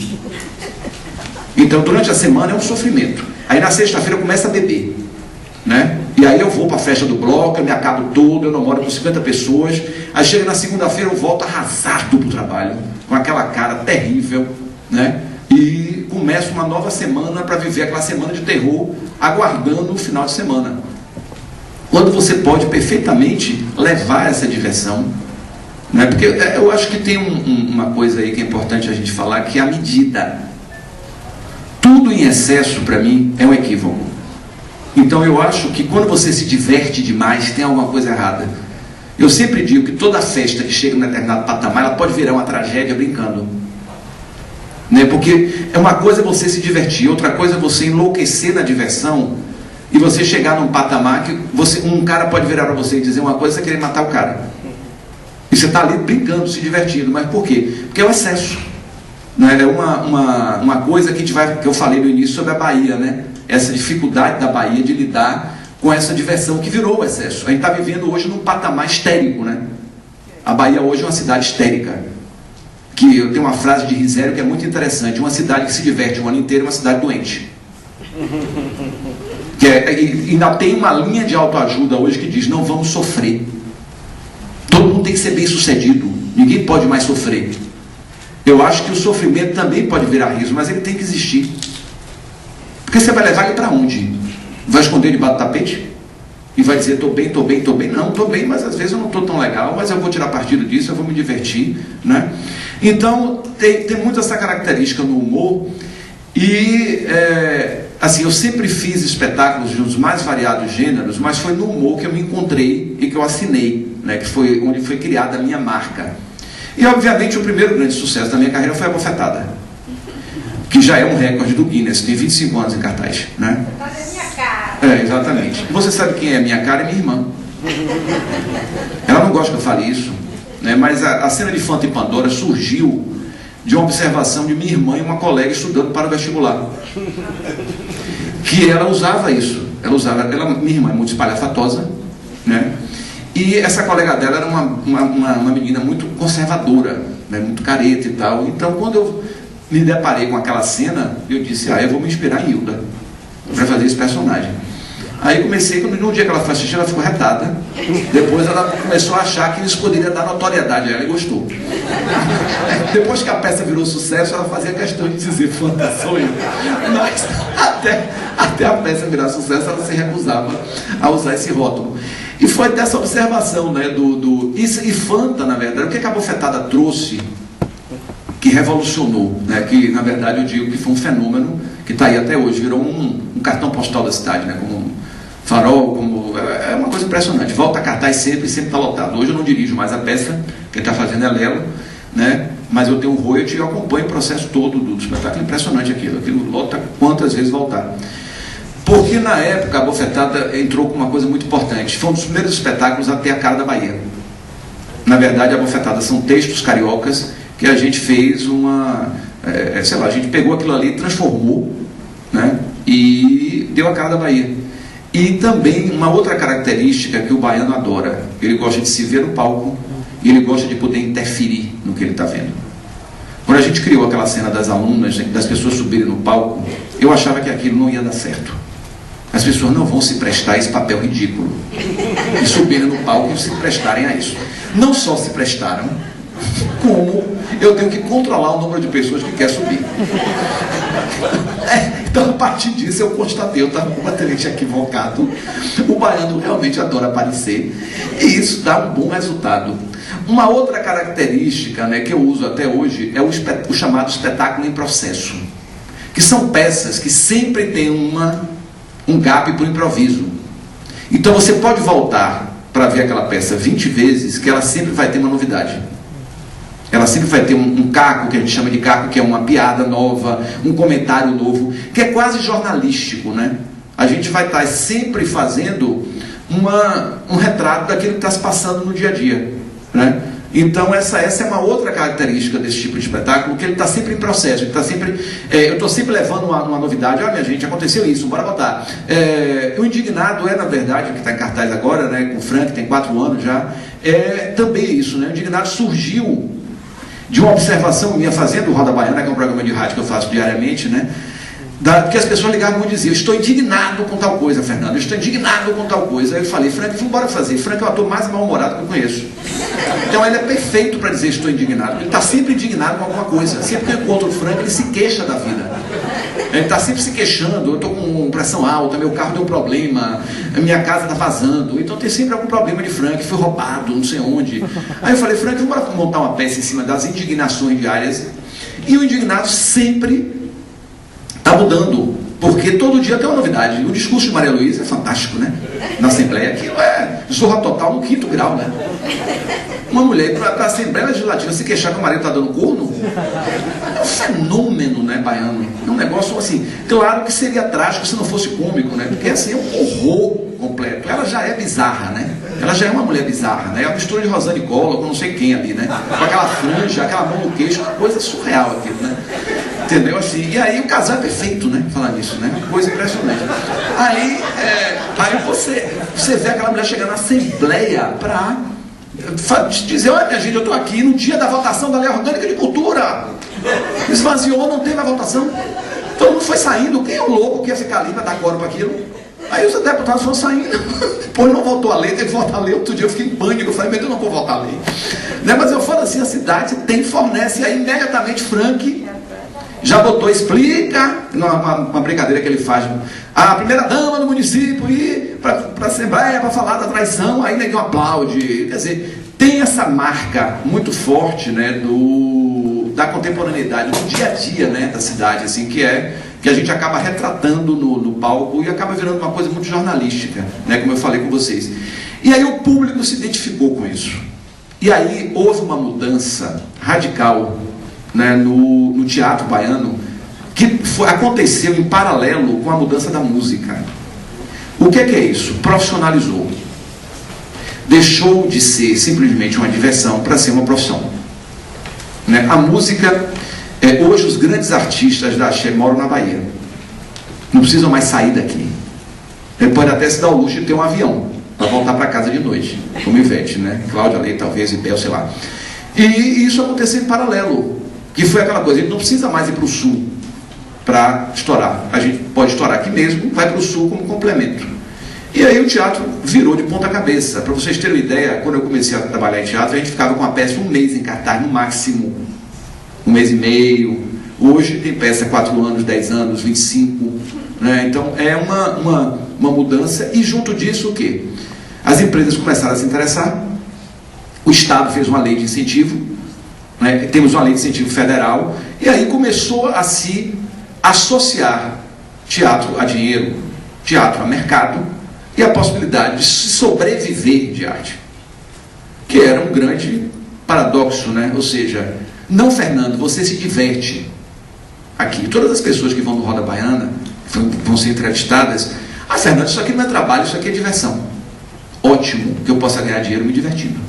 Então durante a semana é um sofrimento. Aí na sexta-feira eu começo a beber, né? E aí eu vou para a festa do bloco, eu me acabo todo, eu namoro com 50 pessoas. Aí chega na segunda-feira, eu volto arrasado para o trabalho, com aquela cara terrível, né? E começo uma nova semana para viver aquela semana de terror, aguardando o final de semana. Quando você pode perfeitamente levar essa diversão, Né? Porque eu acho que tem uma coisa aí que é importante a gente falar, que é a medida. Tudo em excesso, para mim, é um equívoco. Então eu acho que quando você se diverte demais, tem alguma coisa errada. Eu sempre digo que toda festa que chega em um determinado patamar, ela pode virar uma tragédia brincando. Né? Porque é uma coisa você se divertir, outra coisa é você enlouquecer na diversão e você chegar num patamar que um cara pode virar para você e dizer uma coisa e você querer matar o cara. E você está ali brincando, se divertindo. Mas por quê? Porque é o excesso. Né? É uma coisa que eu falei no início sobre a Bahia, né? Essa dificuldade da Bahia de lidar com essa diversão que virou o excesso. A gente está vivendo hoje num patamar histérico, né? A Bahia hoje é uma cidade histérica. Que eu tenho uma frase de Risério que é muito interessante: uma cidade que se diverte o ano inteiro é uma cidade doente. E ainda tem uma linha de autoajuda hoje que diz: não vamos sofrer. Todo mundo tem que ser bem sucedido, ninguém pode mais sofrer. Eu acho que o sofrimento também pode virar riso, mas ele tem que existir. Porque você vai levar ele para onde? Vai esconder debaixo do tapete? E vai dizer: estou bem, estou bem, estou bem. Não, estou bem, mas às vezes eu não estou tão legal, mas eu vou tirar partido disso, eu vou me divertir, né? Então tem muito essa característica no humor. E assim, eu sempre fiz espetáculos de uns mais variados gêneros, mas foi no humor que eu me encontrei e que eu assinei, né? Que foi onde foi criada a minha marca. E obviamente o primeiro grande sucesso da minha carreira foi a Bofetada, que já é um recorde do Guinness, tem 25 anos em cartaz, né? Tá na minha cara. Exatamente. Você sabe quem é minha cara? É minha irmã. Ela não gosta que eu fale isso, né? Mas a cena de Fanta e Pandora surgiu de uma observação de minha irmã e uma colega estudando para o vestibular, que ela usava isso. Minha irmã é muito espalhafatosa, né? E essa colega dela era uma menina muito conservadora, né? Muito careta e tal. Então, quando eu me deparei com aquela cena, eu disse: eu vou me inspirar em Hilda para fazer esse personagem. Aí comecei, no dia que ela foi assistir, ela ficou retada. Depois ela começou a achar que isso poderia dar notoriedade a ela e gostou. Depois que a peça virou sucesso, ela fazia questão de dizer Fanta sonho. Mas até a peça virar sucesso, ela se recusava a usar esse rótulo. E foi dessa observação, né, e Fanta, na verdade, o que a Bofetada trouxe, que revolucionou, né, que na verdade eu digo que foi um fenômeno que está aí até hoje, virou um cartão postal da cidade, né, como um farol, é uma coisa impressionante. Volta a cartaz sempre está lotado. Hoje eu não dirijo mais a peça, quem está fazendo é Lelo, né, mas eu tenho um royalty e eu acompanho o processo todo do espetáculo. Impressionante aquilo lota quantas vezes voltar. Porque na época a Bofetada entrou com uma coisa muito importante. Foi um dos primeiros espetáculos a ter a cara da Bahia. Na verdade, a Bofetada são textos cariocas que a gente fez a gente pegou aquilo ali, transformou, né, e deu a cara da Bahia. E também uma outra característica que o baiano adora: ele gosta de se ver no palco e ele gosta de poder interferir no que ele está vendo. Quando a gente criou aquela cena das alunas, das pessoas subirem no palco, eu achava que aquilo não ia dar certo. As pessoas não vão se prestar a esse papel ridículo e subirem no palco e se prestarem a isso. Não só se prestaram, como eu tenho que controlar o número de pessoas que quer subir. Então, a partir disso, eu constatei, eu estava completamente equivocado. O baiano realmente adora aparecer e isso dá um bom resultado. Uma outra característica, né, que eu uso até hoje é o chamado espetáculo em processo, que são peças que sempre tem um gap para o improviso. Então você pode voltar para ver aquela peça 20 vezes, que ela sempre vai ter uma novidade. Ela sempre vai ter um caco, que a gente chama de caco, que é uma piada nova, um comentário novo, que é quase jornalístico, né? A gente vai estar sempre fazendo um retrato daquilo que está se passando no dia a dia, né? Então essa é uma outra característica desse tipo de espetáculo, que ele está sempre em processo, ele tá sempre, eu estou sempre levando uma novidade. Minha gente, aconteceu isso, bora botar. O Indignado na verdade, que está em cartaz agora, né, com o Frank, tem 4 anos já, também é isso, né? O Indignado surgiu de uma observação minha fazendo o Roda Baiana, que é um programa de rádio que eu faço diariamente, né? que as pessoas ligavam e diziam: estou indignado com tal coisa, Fernando, estou indignado com tal coisa. Aí eu falei: Frank, vamos embora fazer. Frank é o ator mais mal-humorado que eu conheço. Então ele é perfeito para dizer estou indignado. Ele está sempre indignado com alguma coisa. Sempre que eu encontro o Frank, ele se queixa da vida. Ele está sempre se queixando: eu estou com pressão alta, meu carro deu problema, a minha casa está vazando. Então tem sempre algum problema de Frank, foi roubado, não sei onde. Aí eu falei: Frank, vamos montar uma peça em cima das indignações diárias. E o indignado sempre está mudando, porque todo dia tem uma novidade. O discurso de Maria Luísa é fantástico, né? Na Assembleia, aquilo é zorra total no 5º grau, né? Uma mulher para a Assembleia Legislativa se queixar que o marido está dando corno, é um fenômeno, né, baiano? É um negócio assim, claro que seria trágico se não fosse cômico, né? Porque assim é um horror completo. Ela já é bizarra, né? Ela já é uma mulher bizarra, né? É uma mistura de Rosane Collor com não sei quem ali, né? Com aquela franja, aquela mão no queixo, uma coisa surreal aquilo, né? Entendeu? Assim, e aí o casal é perfeito, né? Falar nisso, né? Uma coisa impressionante. Aí você vê aquela mulher chegando na Assembleia para dizer: olha, minha gente, eu estou aqui no dia da votação da Lei Orgânica de Cultura. Esvaziou, não teve a votação. Todo mundo foi saindo. Quem é o louco que ia ficar ali para dar coro para aquilo? Aí os deputados foram saindo. Depois não voltou a lei, teve que votar a lei. Outro dia eu fiquei em pânico. Eu falei: meu Deus, não vou votar a lei. Né? Mas eu falo assim: a cidade fornece. E aí imediatamente Frank já botou, explica, uma brincadeira que ele faz: a primeira dama do município ir para a Assembleia para falar da traição, aí ninguém aplaude. Quer dizer, tem essa marca muito forte, né, da contemporaneidade, do dia a dia, né, da cidade, assim, que a gente acaba retratando no palco e acaba virando uma coisa muito jornalística, né, como eu falei com vocês. E aí o público se identificou com isso. E aí houve uma mudança radical, né, no teatro baiano, que aconteceu em paralelo com a mudança da música. O que é isso? Profissionalizou. Deixou de ser simplesmente uma diversão para ser uma profissão. Né? A música, hoje os grandes artistas da axé moram na Bahia. Não precisam mais sair daqui. Ele pode até se dar o luxo de ter um avião para voltar para casa de noite, como Ivete, né? Cláudia Leite, talvez, Ibel, sei lá. E isso aconteceu em paralelo, que foi aquela coisa: a gente não precisa mais ir para o sul para estourar. A gente pode estourar aqui mesmo, vai para o sul como complemento. E aí o teatro virou de ponta cabeça. Para vocês terem uma ideia, quando eu comecei a trabalhar em teatro, a gente ficava com a peça um mês em cartaz, no máximo. 1 mês e meio. Hoje tem peça 4 anos, 10 anos, 25. Né? Então é uma mudança. E junto disso o quê? As empresas começaram a se interessar. O Estado fez uma lei de incentivo. Né? Temos uma lei de incentivo federal. E aí começou a se associar teatro a dinheiro, teatro a mercado, e a possibilidade de sobreviver de arte, que era um grande paradoxo, né? Ou seja, não, Fernando, você se diverte aqui. Todas as pessoas que vão no Roda Baiana vão ser entrevistadas: ah, Fernando, isso aqui não é trabalho, isso aqui é diversão. Ótimo, que eu possa ganhar dinheiro me divertindo.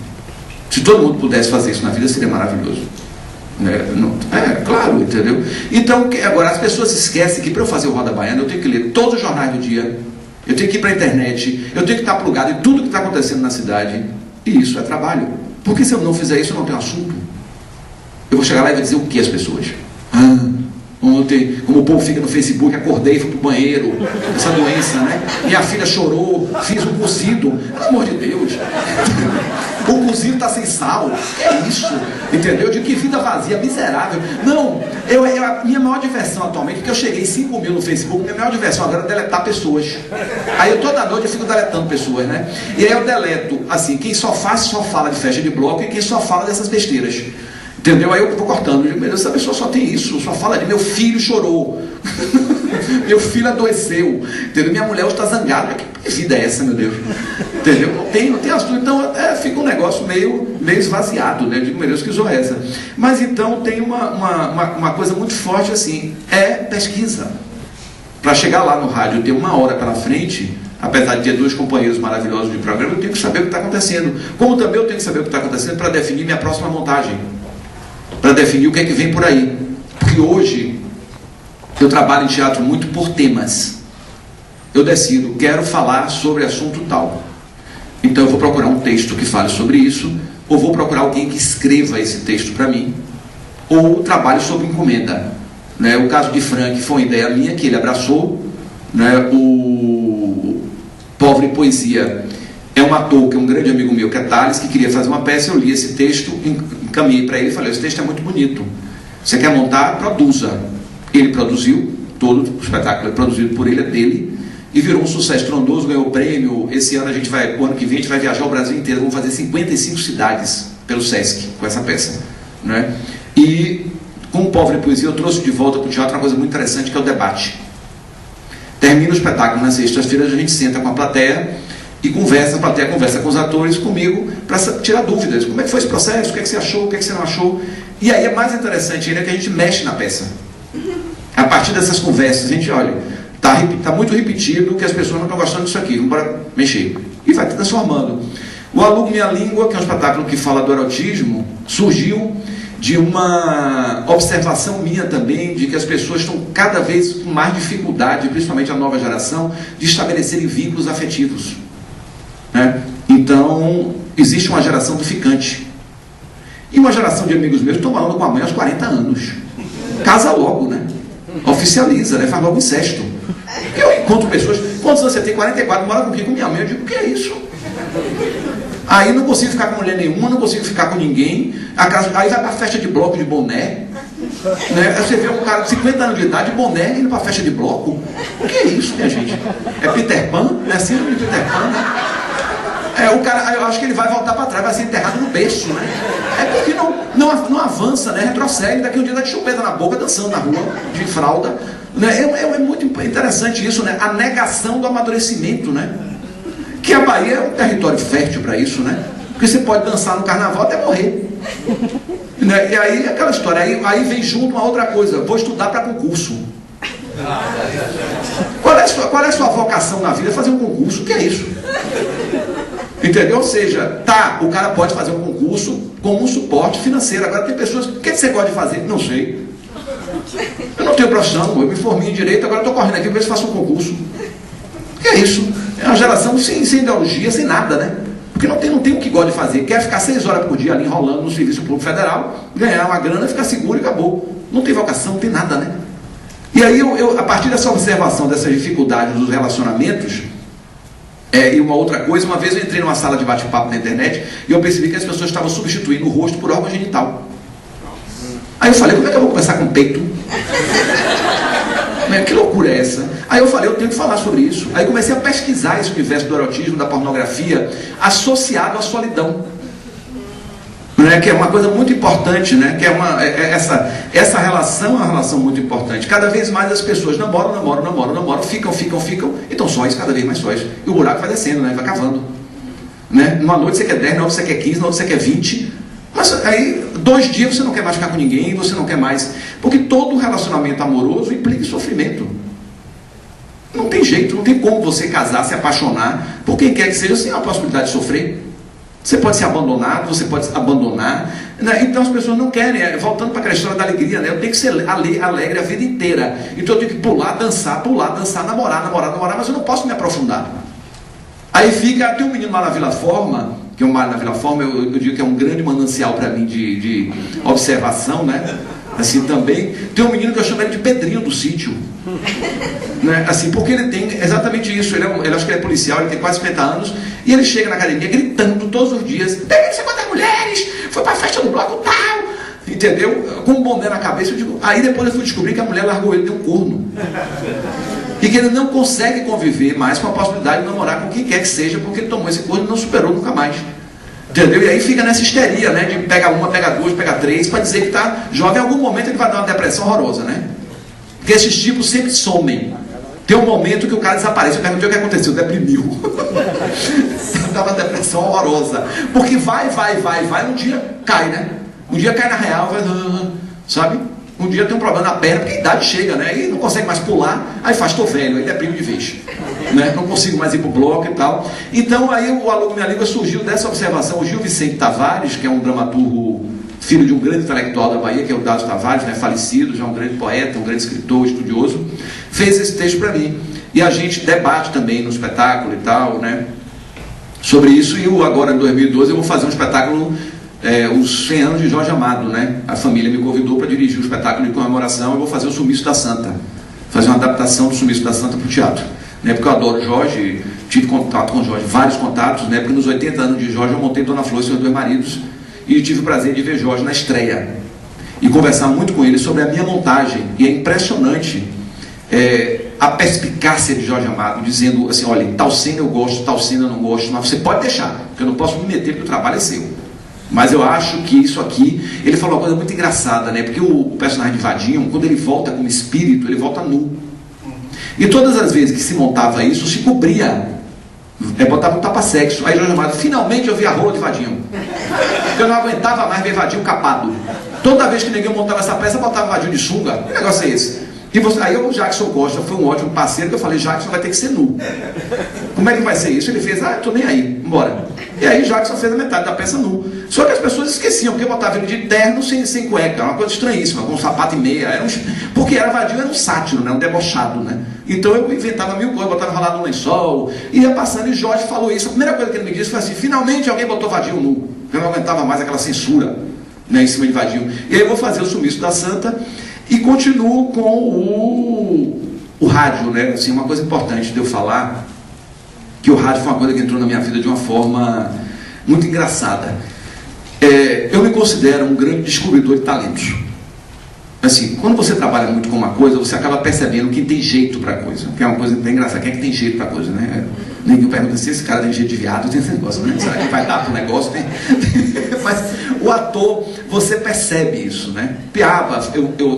Se todo mundo pudesse fazer isso na vida, seria maravilhoso. Claro, entendeu? Então, agora as pessoas esquecem que para eu fazer o Roda Baiana eu tenho que ler todos os jornais do dia, eu tenho que ir para a internet, eu tenho que estar plugado em tudo que está acontecendo na cidade. E isso é trabalho. Porque se eu não fizer isso, eu não tenho assunto. Eu vou chegar lá e vou dizer o que às pessoas? Ontem, como o povo fica no Facebook, acordei e fui para o banheiro, essa doença, né? Minha filha chorou, fiz um cozido. Pelo amor de Deus. O cozido está sem sal. Que é isso? Entendeu? De que vida vazia, miserável. Não, a minha maior diversão atualmente, porque eu cheguei em 5 mil no Facebook, minha maior diversão agora é deletar pessoas. Aí eu toda noite eu fico deletando pessoas, né? E aí eu deleto, assim, quem só fala de festa de bloco e quem só fala dessas besteiras. Entendeu? Aí eu vou cortando. Eu digo: meu Deus, essa pessoa só tem isso, só fala de meu filho chorou. Meu filho adoeceu. Entendeu? Minha mulher hoje está zangada. Que vida é essa, meu Deus? Entendeu? Não tem assunto. Então fica um negócio meio esvaziado, né? Eu digo: meu Deus, que zorra é essa? Mas então tem uma coisa muito forte assim: é pesquisa. Para chegar lá no rádio, ter 1 hora pela frente, apesar de ter 2 companheiros maravilhosos de programa, eu tenho que saber o que está acontecendo. Como também eu tenho que saber o que está acontecendo para definir minha próxima montagem, para definir o que é que vem por aí. Porque hoje eu trabalho em teatro muito por temas. Eu decido, quero falar sobre assunto tal. Então eu vou procurar um texto que fale sobre isso, ou vou procurar alguém que escreva esse texto para mim, ou trabalho sob encomenda. né? O caso de Frank foi uma ideia minha que ele abraçou, né? O Pobre Poesia é um ator que é um grande amigo meu, que é Thales, que queria fazer uma peça. Eu li esse texto, encaminhei para ele e falei: esse texto é muito bonito, você quer montar? Produza. Ele produziu, todo o espetáculo é produzido por ele, é dele, e virou um sucesso estrondoso, ganhou prêmio. Esse ano o ano que vem a gente vai viajar o Brasil inteiro, vamos fazer 55 cidades pelo Sesc com essa peça, né? E com o Pobre Poesia eu trouxe de volta para o teatro uma coisa muito interessante, que é o debate. Termina o espetáculo nas sextas-feiras, a gente senta com a plateia e conversa, a plateia conversa com os atores, comigo, para tirar dúvidas. Como é que foi esse processo? O que é que você achou? O que é que você não achou? E aí é mais interessante ainda que a gente mexe na peça. A partir dessas conversas, a gente olha, está muito repetido, que as pessoas não estão gostando disso aqui, vamos para mexer. E vai transformando. O Alugue Minha Língua, que é um espetáculo que fala do erotismo, surgiu de uma observação minha também, de que as pessoas estão cada vez com mais dificuldade, principalmente a nova geração, de estabelecerem vínculos afetivos, né? Então, existe uma geração do ficante. E uma geração de amigos meus estão falando com a mãe aos 40 anos. Casa logo, né? Oficializa, né? Faz logo incesto. Eu encontro pessoas, quantos anos você tem? 44, mora comigo, com minha mãe. Eu digo: o que é isso? Aí não consigo ficar com mulher nenhuma, não consigo ficar com ninguém. Aí vai para festa de bloco de boné, né? Você vê um cara de 50 anos de idade, boné, indo para festa de bloco. O que é isso, minha gente? É Peter Pan? É síndrome de Peter Pan, né? O cara, eu acho que ele vai voltar para trás, vai ser enterrado no berço, né? É porque não avança, né? Retrocede, daqui um dia dá de chupeta na boca, dançando na rua, de fralda, né? É muito interessante isso, né? A negação do amadurecimento, né? Que a Bahia é um território fértil para isso, né? Porque você pode dançar no carnaval até morrer, né? E aí aquela história, aí vem junto uma outra coisa: vou estudar para concurso. Qual é a sua vocação na vida? Fazer um concurso. O que é isso? Entendeu? Ou seja, o cara pode fazer um concurso como um suporte financeiro. Agora tem pessoas, o que você gosta de fazer? Não sei. Eu não tenho profissão, eu me formei em direito, agora eu estou correndo aqui para ver se faço um concurso. O que é isso? É uma geração sem ideologia, sem nada, né? Porque não tem o que gosta de fazer. Quer ficar 6 horas por dia ali enrolando no Serviço Público Federal, ganhar uma grana, ficar seguro e acabou. Não tem vocação, não tem nada, né? E aí, a partir dessa observação dessas dificuldades dos relacionamentos, e uma outra coisa, uma vez eu entrei numa sala de bate-papo na internet e eu percebi que as pessoas estavam substituindo o rosto por órgão genital. Aí eu falei: como é que eu vou conversar com o peito? Que loucura é essa? Aí eu falei: eu tenho que falar sobre isso. Aí comecei a pesquisar esse universo do erotismo, da pornografia, associado à solidão, né? Que é uma coisa muito importante, né? Que essa relação é uma relação muito importante. Cada vez mais as pessoas namoram, ficam, e estão sós, cada vez mais sós. E o buraco vai descendo, né? Vai cavando, né? Numa noite você quer 10, na outra você quer 15, na outra você quer 20. Mas aí, 2 dias você não quer mais ficar com ninguém, você não quer mais. Porque todo relacionamento amoroso implica sofrimento. Não tem jeito, não tem como você casar, se apaixonar por quem quer que seja sem a possibilidade de sofrer. Você pode ser abandonado, você pode abandonar, né? Então as pessoas não querem, voltando para aquela história da alegria, né? Eu tenho que ser alegre a vida inteira. Então eu tenho que pular, dançar, namorar, mas eu não posso me aprofundar. Aí tem um menino lá na Vila Forma, que é um mar na Vila Forma, eu digo que é um grande manancial para mim de observação, né? Assim também, tem um menino que eu chamo ele de Pedrinho do Sítio, né? Assim, porque ele tem exatamente isso, ele acho que ele é policial, ele tem quase 50 anos, e ele chega na academia gritando todos os dias: peguei não sei quantas mulheres, foi pra festa do bloco tal, entendeu? Com um boné na cabeça. Aí depois eu fui descobrir que a mulher largou ele de um corno, e que ele não consegue conviver mais com a possibilidade de namorar com quem quer que seja, porque ele tomou esse corno e não superou nunca mais. Entendeu? E aí fica nessa histeria, né? De pega uma, pega duas, pega 3, para dizer que está jovem. Em algum momento ele vai dar uma depressão horrorosa, né? Porque esses tipos sempre somem. Tem um momento que o cara desaparece. Eu perguntei o que aconteceu, deprimiu. Dava uma depressão horrorosa. Porque vai, um dia cai, né? Um dia cai na real, sabe? Um dia tem um problema na perna, porque a idade chega, né? E não consegue mais pular, aí faz, tô velho, aí deprime de vez, né? Não consigo mais ir pro bloco e tal. Então aí o Alugue Minha Língua surgiu dessa observação. O Gil Vicente Tavares, que é um dramaturgo, filho de um grande intelectual da Bahia, que é o Dado Tavares, né? Falecido, já um grande poeta, um grande escritor, estudioso, fez esse texto para mim. E a gente debate também no espetáculo e tal, né? Sobre isso. E agora em 2012 eu vou fazer um espetáculo os 100 anos de Jorge Amado, né? A família me convidou para dirigir o espetáculo de comemoração. Eu vou fazer o Sumiço da Santa, fazer uma adaptação do Sumiço da Santa para o teatro, né? Porque eu adoro Jorge, tive contato com Jorge, vários contatos, né? Porque nos 80 anos de Jorge eu montei Dona Flor e Seus Dois Maridos e tive o prazer de ver Jorge na estreia e conversar muito com ele sobre a minha montagem. E é impressionante a perspicácia de Jorge Amado, dizendo assim: olha, tal cena eu gosto, tal cena eu não gosto, mas você pode deixar, porque eu não posso me meter porque o trabalho é seu. Mas eu acho que isso aqui, ele falou uma coisa muito engraçada, né? Porque o personagem de Vadinho, quando ele volta como espírito, ele volta nu. E todas as vezes que se montava isso, se cobria, botava um tapa-sexo. Aí Jorge Amado, finalmente eu vi a rola de Vadinho. Porque eu não aguentava mais ver Vadinho capado. Toda vez que ninguém montava essa peça, botava Vadinho de sunga. Que negócio é esse? E aí o Jackson Costa foi um ótimo parceiro, que eu falei: Jackson vai ter que ser nu. Como é que vai ser isso? Ele fez: eu tô nem aí, embora. E aí Jackson fez a metade da peça nu. Só que as pessoas esqueciam, porque botava ele de terno sem cueca, era uma coisa estranhíssima, com um sapato e meia, porque Vadinho era um sátiro, né? Um debochado, né? Então eu inventava mil coisas, botava enrolado no lençol, ia passando, e Jorge falou isso. A primeira coisa que ele me disse foi assim: finalmente alguém botou Vadinho nu. Eu não aguentava mais aquela censura, né, em cima de Vadinho. E aí eu vou fazer o Sumiço da Santa e continuo com o rádio, né? Assim, uma coisa importante de eu falar, que o rádio foi uma coisa que entrou na minha vida de uma forma muito engraçada. Eu me considero um grande descobridor de talentos. Assim, quando você trabalha muito com uma coisa, você acaba percebendo que tem jeito para a coisa, que é uma coisa bem engraçada. Quem é que tem jeito para a coisa, né? Ninguém pergunta se esse cara tem jeito de viado, tem esse negócio, né? Será que vai dar para o negócio? Mas o ator, você percebe isso, né? Piaba,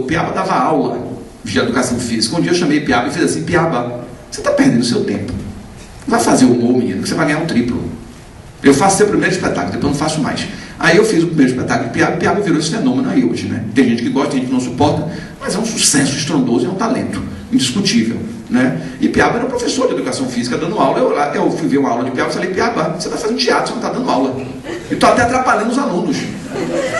Piaba dava aula de educação física. Um dia eu chamei Piaba e fiz assim: Piaba, você está perdendo seu tempo. Vai fazer humor, menino, que você vai ganhar um triplo. Eu faço seu primeiro espetáculo, depois não faço mais. Aí eu fiz o primeiro espetáculo de Piaba, Piaba virou esse fenômeno aí hoje, né? Tem gente que gosta, tem gente que não suporta, mas é um sucesso estrondoso, é um talento indiscutível, né? E Piaba era professor de educação física dando aula. Eu fui ver uma aula de Piaba e falei: Piaba, você está fazendo teatro, você não está dando aula. E estou até atrapalhando os alunos.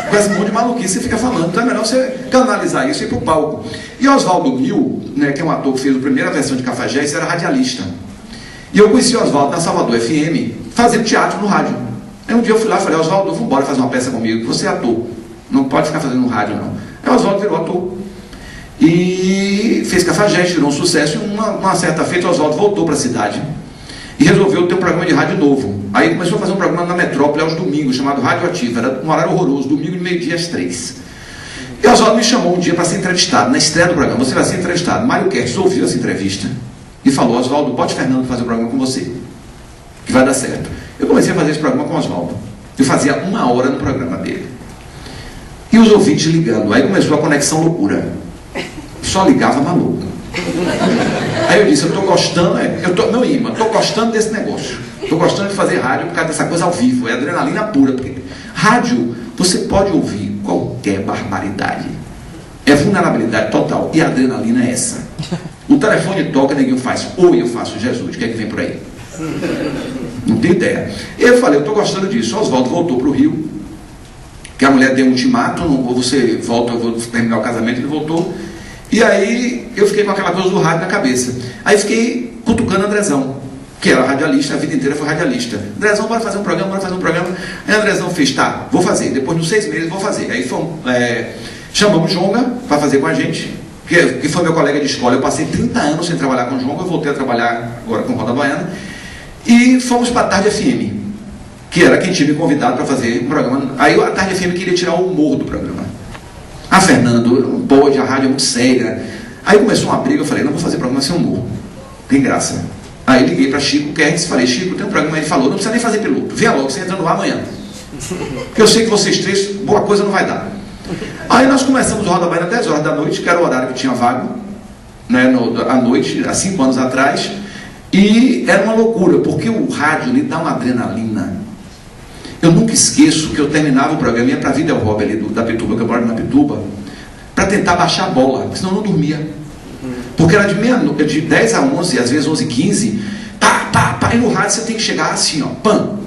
Com esse monte de maluquice você fica falando. Então é melhor você canalizar isso e ir para o palco. E Oswaldo Mil, né, que é um ator que fez a primeira versão de Cafajeste, era radialista. E eu conheci o Oswaldo na Salvador FM, fazendo teatro no rádio. Aí um dia eu fui lá e falei: Oswaldo, vamos embora fazer uma peça comigo, que você é ator, não pode ficar fazendo no rádio, não. Aí o Oswaldo virou ator. E fez Cafajeste, virou um sucesso. E uma certa feita o Oswaldo voltou para a cidade e resolveu ter um programa de rádio novo. Aí começou a fazer um programa na metrópole aos domingos, chamado Radioativa. Era um horário horroroso, domingo de meio-dia às 3. E o Oswaldo me chamou um dia para ser entrevistado, na estreia do programa. Você vai ser entrevistado. Mário Kertz ouviu essa entrevista e falou: Oswaldo, bote Fernando fazer o programa com você, que vai dar certo. Eu comecei a fazer esse programa com o Oswaldo. Eu fazia 1 hora no programa dele. E os ouvintes ligando. Aí começou a conexão loucura. Só ligava maluco. Aí eu disse: eu estou gostando, meu imã, estou gostando desse negócio. Estou gostando de fazer rádio por causa dessa coisa ao vivo. É adrenalina pura. Porque rádio, você pode ouvir qualquer barbaridade. É vulnerabilidade total. E a adrenalina é essa. O telefone toca, ninguém faz: oi, eu faço Jesus, o que é que vem por aí? Não tem ideia. Eu falei: eu estou gostando disso. O Oswaldo voltou para o Rio, que a mulher deu um ultimato: ou você volta, eu vou terminar o casamento. Ele voltou. E aí eu fiquei com aquela coisa do rádio na cabeça. Aí fiquei cutucando Andrezão, que era radialista, a vida inteira foi radialista. Andrezão, bora fazer um programa, bora fazer um programa. Aí Andrezão fez: tá, vou fazer. Depois de 6 meses vou fazer. Aí chamamos Jonga para fazer com a gente, que foi meu colega de escola. Eu passei 30 anos sem trabalhar com Jonga, eu voltei a trabalhar agora com Roda Baiana. E fomos para a Tarde FM, que era quem tinha me convidado para fazer um programa. Aí a Tarde FM queria tirar o humor do programa. Fernando, não pode, a rádio é muito séria. Aí começou uma briga, eu falei: não vou fazer programa sem humor, tem graça. Aí liguei para Chico Kertz e falei: Chico, tem um programa. Ele falou: não precisa nem fazer piloto, venha logo, você entra no ar amanhã, porque eu sei que vocês três, boa coisa não vai dar. Aí nós começamos o Roda Baiana às 10 horas da noite, que era o horário que tinha vago, né, à noite, há 5 anos atrás. E era uma loucura, porque o rádio lhe dá uma adrenalina. Eu nunca esqueço que eu terminava o programa, ia para a Vida é o Hobby ali da Pituba, que eu moro na Pituba, para tentar baixar a bola, porque senão eu não dormia. Porque era de 10 a 11, às vezes 11h15, e no rádio você tem que chegar assim, ó, pam,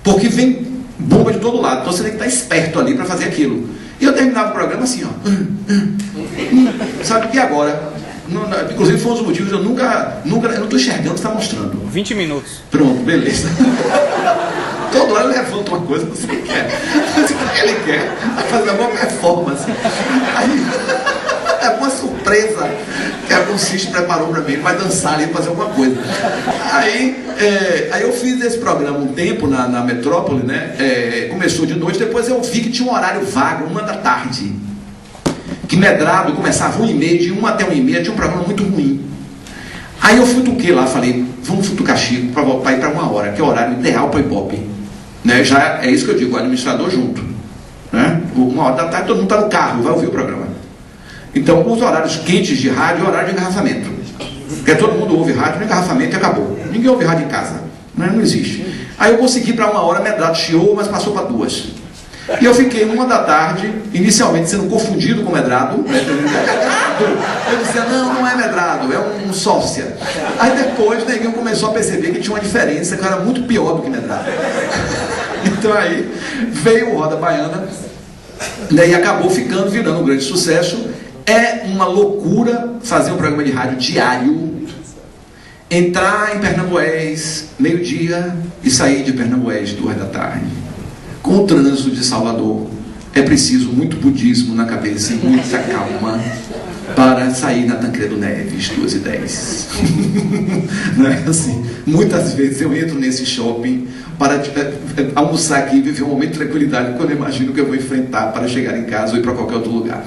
porque vem bomba de todo lado, então você tem que estar esperto ali para fazer aquilo. E eu terminava o programa assim, ó, sabe, e agora? Inclusive foi um dos motivos, eu não estou enxergando, está mostrando. 20 minutos. Pronto, beleza. Toda hora levanta uma coisa, não sei o que quer. Não sei o que ele quer. Vai fazer uma performance. Aí, é uma surpresa que a Consiste preparou para mim, vai dançar ali, fazer alguma coisa. Aí eu fiz esse programa um tempo na Metrópole, né? Começou de noite, depois eu vi que tinha um horário vago, 1 da tarde. Que Medrado começava 1h30, de 1 até 1h30, tinha um programa muito ruim. Aí eu futuquei lá, falei, vamos futucar Chico para ir para 1 hora, que é o horário ideal para o Ibope. Né? Já é isso que eu digo, o administrador junto. Né? 1 hora da tarde, todo mundo está no carro, vai ouvir o programa. Então, os horários quentes de rádio é o horário de engarrafamento. Porque todo mundo ouve rádio no engarrafamento e acabou. Ninguém ouve rádio em casa. Não existe. Aí eu consegui para 1 hora, Medrado chiou, mas passou para 2. E eu fiquei 1 da tarde, inicialmente sendo confundido com Medrado. Eu dizia, não é Medrado, é um sócia. Aí depois o neguinho começou a perceber que tinha uma diferença, que era muito pior do que Medrado. Então aí veio o Roda Baiana, né, e acabou virando um grande sucesso. É uma loucura fazer um programa de rádio diário, entrar em Pernambués, meio-dia, e sair de Pernambués, 2 da tarde. Com o trânsito de Salvador, é preciso muito budismo na cabeça e muita calma para sair na Tancredo Neves, 2h10. Não é assim? Muitas vezes eu entro nesse shopping para almoçar aqui e viver um momento de tranquilidade quando eu imagino que eu vou enfrentar para chegar em casa ou ir para qualquer outro lugar.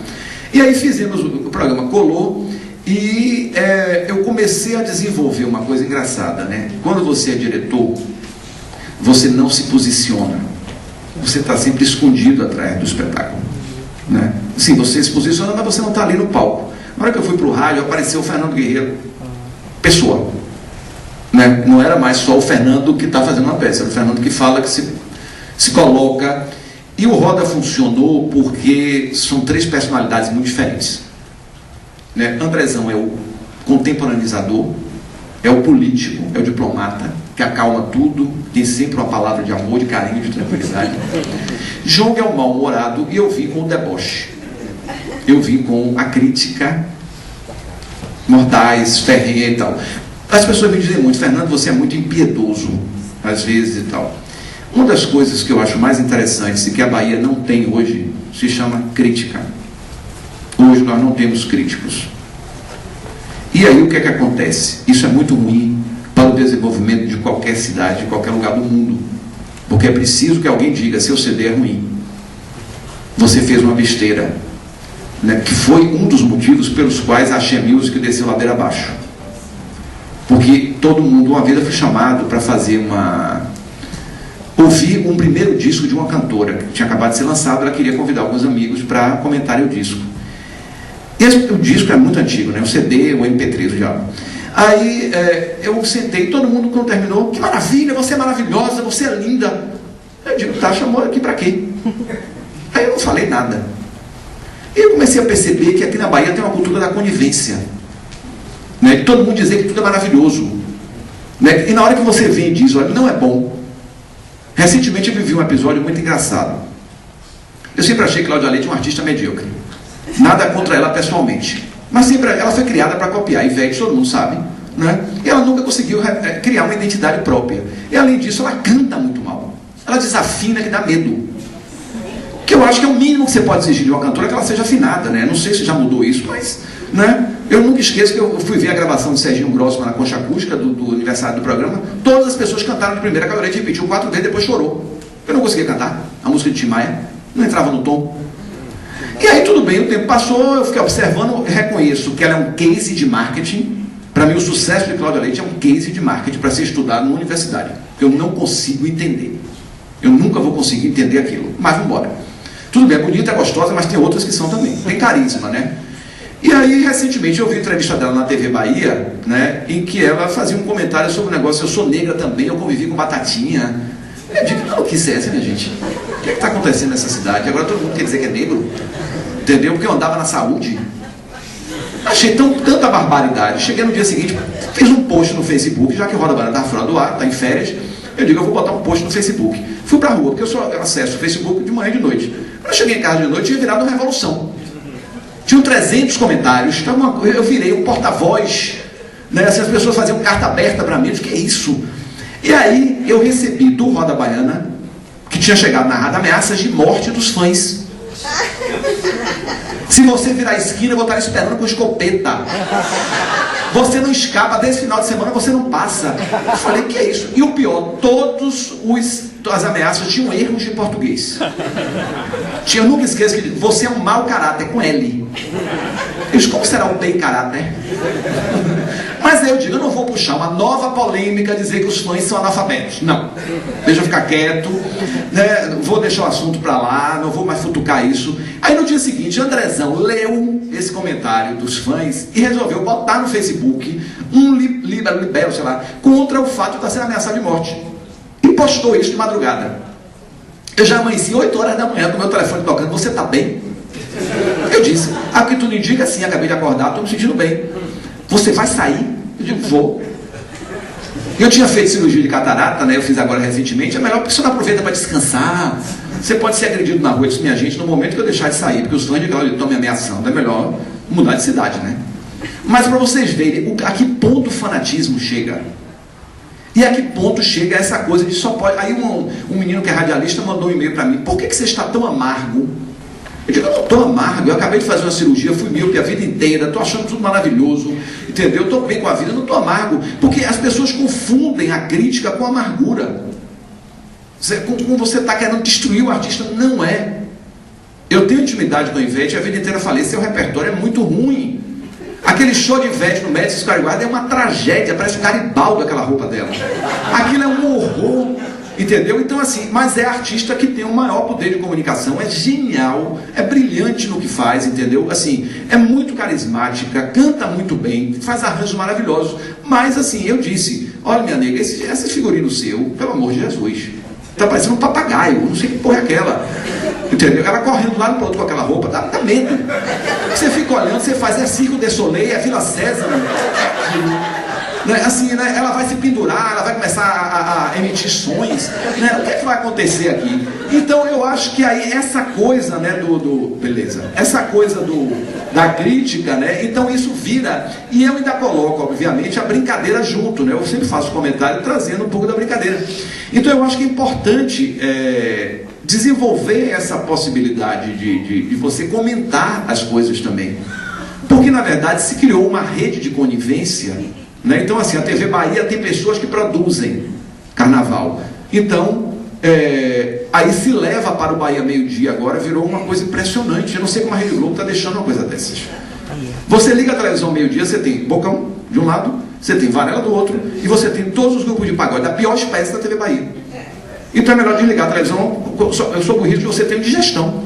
E aí fizemos, o programa colou e eu comecei a desenvolver uma coisa engraçada, né? Quando você é diretor, você não se posiciona. Você está sempre escondido atrás do espetáculo, né? Sim, você se posiciona, mas você não está ali no palco. Na hora que eu fui para o rádio, apareceu o Fernando Guerreiro, pessoa, né? Não era mais só o Fernando que está fazendo uma peça, era o Fernando que fala, que se coloca. E o Roda funcionou porque são 3 personalidades muito diferentes, né? Andrezão é o contemporaneizador, é o político, é o diplomata, que acalma tudo, tem sempre uma palavra de amor, de carinho, de tranquilidade. João é o mal-humorado e eu vim com o deboche. Eu vim com a crítica, mortais, ferrenha e tal. As pessoas me dizem muito, Fernando, você é muito impiedoso, às vezes e tal. Uma das coisas que eu acho mais interessantes e que a Bahia não tem hoje, se chama crítica. Hoje nós não temos críticos. E aí o que é que acontece? Isso é muito ruim para o desenvolvimento de qualquer cidade, de qualquer lugar do mundo. Porque é preciso que alguém diga, seu CD é ruim. Você fez uma besteira. Né? Que foi um dos motivos pelos quais a Axé Music desceu ladeira abaixo. Porque todo mundo, uma vez eu fui chamado para fazer ouvir um primeiro disco de uma cantora, que tinha acabado de ser lançado, ela queria convidar alguns amigos para comentarem o disco. O disco é muito antigo, né? O CD, o MP3 já. Aí eu sentei, todo mundo quando terminou, que maravilha, você é maravilhosa, você é linda. Eu digo, tá, chamou aqui para quê? Aí eu não falei nada. E eu comecei a perceber que aqui na Bahia tem uma cultura da conivência, né? De todo mundo dizer que tudo é maravilhoso, né? E na hora que você vem e diz, olha, não é bom. Recentemente eu vivi um episódio muito engraçado. Eu sempre achei Cláudia Leite um artista medíocre. Nada contra ela pessoalmente. Mas sempre ela foi criada para copiar Ivete, todo mundo sabe, né? E ela nunca conseguiu criar uma identidade própria. E além disso, ela canta muito mal. Ela desafina que dá medo. Que eu acho que é o mínimo que você pode exigir de uma cantora, que ela seja afinada, né? Não sei se já mudou isso, mas, né? Eu nunca esqueço que eu fui ver a gravação de Serginho Grossman na concha acústica do aniversário do programa. Todas as pessoas cantaram de primeira, a Cláudia Leite repetiu 4 vezes, depois chorou. Eu não conseguia cantar a música de Tim Maia, não entrava no tom. E aí tudo bem, o tempo passou, eu fiquei observando, reconheço que ela é um case de marketing. Para mim o sucesso de Cláudia Leite é um case de marketing para ser estudado na universidade. Eu não consigo entender. Eu nunca vou conseguir entender aquilo. Mas vamos embora. Tudo bem, é bonita, é gostosa, mas tem outras que são também. Tem carisma, né? E aí, recentemente, eu vi a entrevista dela na TV Bahia, né? Em que ela fazia um comentário sobre o negócio, eu sou negra também, eu convivi com Batatinha. Eu digo, não, que isso é essa, minha gente? O que está acontecendo nessa cidade? Agora todo mundo quer dizer que é negro? Entendeu? Porque eu andava na saúde. Achei tanta barbaridade. Cheguei no dia seguinte, fiz um post no Facebook, já que o Roda Baiana estava fora do ar, está em férias. Eu digo, eu vou botar um post no Facebook. Fui para a rua, porque eu só acesso o Facebook de manhã e de noite. Quando eu cheguei em casa de noite, tinha virado uma revolução. Tinham 300 comentários. Então eu virei um porta-voz, né? Assim, as pessoas faziam carta aberta para mim. Eu disse, que é isso? E aí eu recebi do Roda Baiana tinha chegado na rádio ameaças de morte dos fãs. Se você virar a esquina, eu vou estar esperando com escopeta. Você não escapa, desse final de semana você não passa. Eu falei, que é isso? E o pior, as ameaças tinham erros de português. Eu nunca esqueço que você é um mau caráter, com L. Eu disse, como será um bem caráter? Mas aí eu digo, eu não vou puxar uma nova polêmica, dizer que os fãs são analfabetos. Não. Deixa eu ficar quieto, né? Vou deixar o assunto pra lá, não vou mais futucar isso. Aí no dia seguinte, Andrezão leu esse comentário dos fãs e resolveu botar no Facebook um libelo, sei lá, contra o fato de estar sendo ameaçado de morte. E postou isso de madrugada. Eu já amanheci 8 horas da manhã com o meu telefone tocando. Você tá bem? Eu disse, a que tudo indica, sim, acabei de acordar, estou me sentindo bem. Você vai sair? Eu digo, vou. Eu tinha feito cirurgia de catarata, né? Eu fiz agora recentemente. É melhor porque você não aproveita para descansar. Você pode ser agredido na rua, disse minha gente, no momento que eu deixar de sair, porque os fãs de estão me ameaçando. É melhor mudar de cidade, né? Mas para vocês verem a que ponto o fanatismo chega. E a que ponto chega essa coisa de só pode... Aí um menino que é radialista mandou um e-mail para mim. Por que você está tão amargo? Eu digo, eu não estou amargo, eu acabei de fazer uma cirurgia, fui míope a vida inteira, estou achando tudo maravilhoso, entendeu? Estou bem com a vida, não estou amargo. Porque as pessoas confundem a crítica com a amargura. Como você está querendo destruir o artista, não é. Eu tenho intimidade com a Ivete, a vida inteira falei, seu repertório é muito ruim. Aquele show de Ivete no Madison Square Garden é uma tragédia, parece um Garibaldo aquela roupa dela. Aquilo é um horror, entendeu? Então assim, mas é artista que tem o maior poder de comunicação, é genial, é brilhante no que faz, entendeu? Assim, é muito carismática, canta muito bem, faz arranjos maravilhosos, mas assim, eu disse, olha minha nega, esse figurino seu, pelo amor de Jesus, tá parecendo um papagaio, não sei que porra é aquela. Entendeu? Ela correndo lá no outro com aquela roupa, dá medo. Você fica olhando, você faz, é Circo de Soleil, é Vila Sésamo. Né? Assim, né? Ela vai se pendurar, ela vai começar a emitir sons. Né? O que é que vai acontecer aqui? Então eu acho que aí essa coisa, né, beleza, essa coisa da crítica, né? Então isso vira, e eu ainda coloco, obviamente, a brincadeira junto, né? Eu sempre faço comentário trazendo um pouco da brincadeira. Então eu acho que é importante desenvolver essa possibilidade de você comentar as coisas também. Porque, na verdade, se criou uma rede de conivência, né? Então, assim, a TV Bahia tem pessoas que produzem carnaval. Então, aí se leva para o Bahia Meio-Dia agora, virou uma coisa impressionante. Eu não sei como a Rede Globo está deixando uma coisa dessas. Você liga a televisão Meio-Dia, você tem Bocão de um lado, você tem Varela do outro, e você tem todos os grupos de pagode da pior espécie da TV Bahia. Então é melhor desligar a televisão, eu sou o risco de você ter digestão.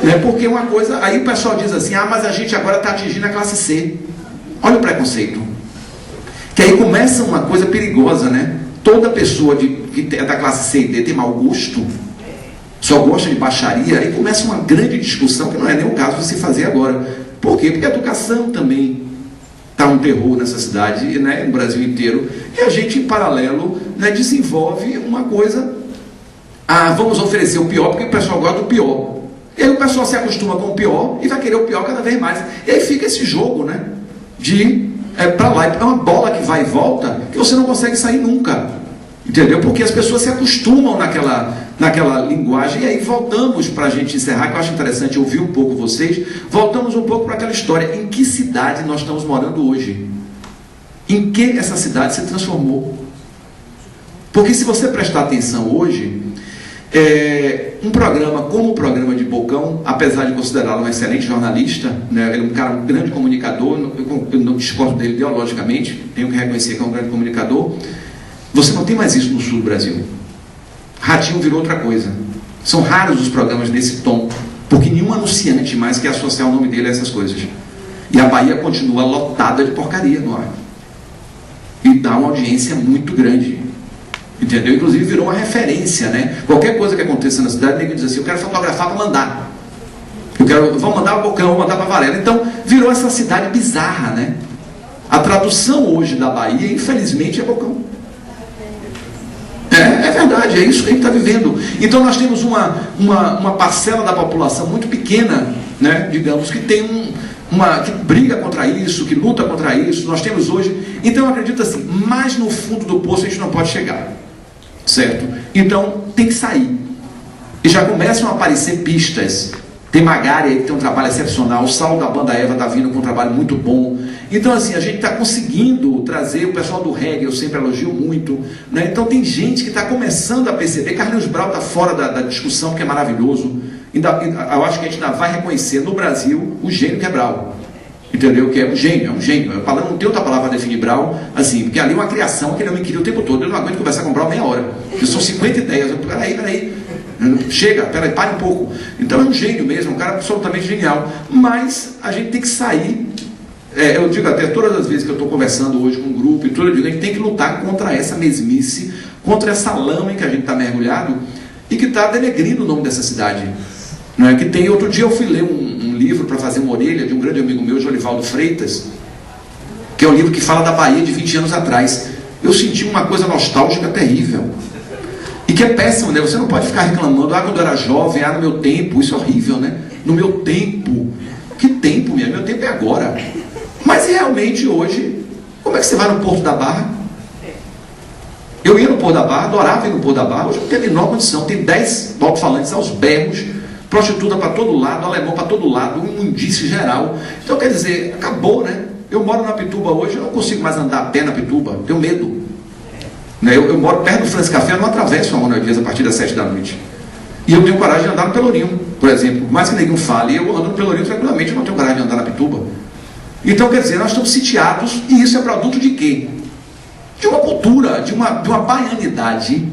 Né? Porque uma coisa, aí o pessoal diz assim, mas a gente agora está atingindo a classe C. Olha o preconceito. Que aí começa uma coisa perigosa, né? Toda pessoa que é da classe C e D tem mau gosto, só gosta de baixaria, aí começa uma grande discussão, que não é nem o caso de se fazer agora. Por quê? Porque a educação também está um terror nessa cidade, né, no Brasil inteiro, e a gente, em paralelo, né, desenvolve uma coisa, vamos oferecer o pior, porque o pessoal gosta do pior. E aí o pessoal se acostuma com o pior e vai querer o pior cada vez mais. E aí fica esse jogo, né, de para lá, é uma bola que vai e volta, que você não consegue sair nunca, entendeu? Porque as pessoas se acostumam naquela linguagem. E aí voltamos, para a gente encerrar, que eu acho interessante ouvir um pouco vocês, voltamos um pouco para aquela história, em que cidade nós estamos morando hoje? Em que essa cidade se transformou? Porque se você prestar atenção hoje, um programa como o programa de Bocão, apesar de considerá-lo um excelente jornalista, né, ele é um grande comunicador, eu não discordo dele ideologicamente, tenho que reconhecer que é um grande comunicador, você não tem mais isso no sul do Brasil. Ratinho virou outra coisa. São raros os programas desse tom, porque nenhum anunciante mais quer associar o nome dele a essas coisas. E a Bahia continua lotada de porcaria no ar. E dá uma audiência muito grande. Entendeu? Inclusive virou uma referência, né? Qualquer coisa que aconteça na cidade, ninguém diz assim, eu quero fotografar para mandar. Vou mandar o Bocão, vou mandar para Varela. Então, virou essa cidade bizarra, né? A tradução hoje da Bahia, infelizmente, é Bocão. É verdade, é isso que a gente está vivendo. Então nós temos uma parcela da população muito pequena, né, digamos, que tem que briga contra isso, que luta contra isso. Nós temos hoje, então eu acredito assim, mais no fundo do poço a gente não pode chegar, certo? Então tem que sair. E já começam a aparecer pistas. Tem Magari aí que tem um trabalho excepcional, o Saulo da Banda Eva está vindo com um trabalho muito bom. Então assim, a gente está conseguindo trazer o pessoal do reggae, eu sempre elogio muito, né? Então tem gente que está começando a perceber. Carlinhos Brau está fora da discussão, que é maravilhoso. Eu acho que a gente ainda vai reconhecer no Brasil o gênio que é Brau. Entendeu? Que é um gênio, Eu não tenho outra palavra para definir Brau, assim, porque ali é uma criação que ele não me queria o tempo todo. Eu não aguento conversar com o Brau meia hora, porque são 50 ideias. Peraí. Chega, peraí, pare um pouco. Então é um gênio mesmo, um cara absolutamente genial. Mas a gente tem que sair. Eu digo até todas as vezes que eu estou conversando hoje com um grupo e tudo, eu digo, a gente tem que lutar contra essa mesmice, contra essa lama em que a gente está mergulhado e que está denegrindo o nome dessa cidade. Não é? Que tem, outro dia eu fui ler um livro para fazer uma orelha de um grande amigo meu, Jolivaldo Freitas, que é um livro que fala da Bahia de 20 anos atrás. Eu senti uma coisa nostálgica terrível. E que é péssimo, né? Você não pode ficar reclamando, quando eu era jovem, no meu tempo, isso é horrível, né? No meu tempo. Que tempo, meu tempo é agora. Mas realmente hoje, como é que você vai no Porto da Barra? Eu ia no Porto da Barra, adorava ir no Porto da Barra, hoje não tem a menor condição, tem 10 alto-falantes aos berros, prostituta para todo lado, alemão para todo lado, um indício geral. Então quer dizer, acabou, né? Eu moro na Pituba hoje, eu não consigo mais andar a pé na Pituba, tenho medo. Eu moro perto do Francis Café, eu não atravesso a Manuel Dias a partir das 7 da noite. E eu tenho coragem de andar no Pelourinho, por exemplo. Por mais que ninguém fale, eu ando no Pelourinho tranquilamente, eu não tenho coragem de andar na Pituba. Então, quer dizer, nós estamos sitiados, e isso é produto de quê? De uma cultura, de uma baianidade,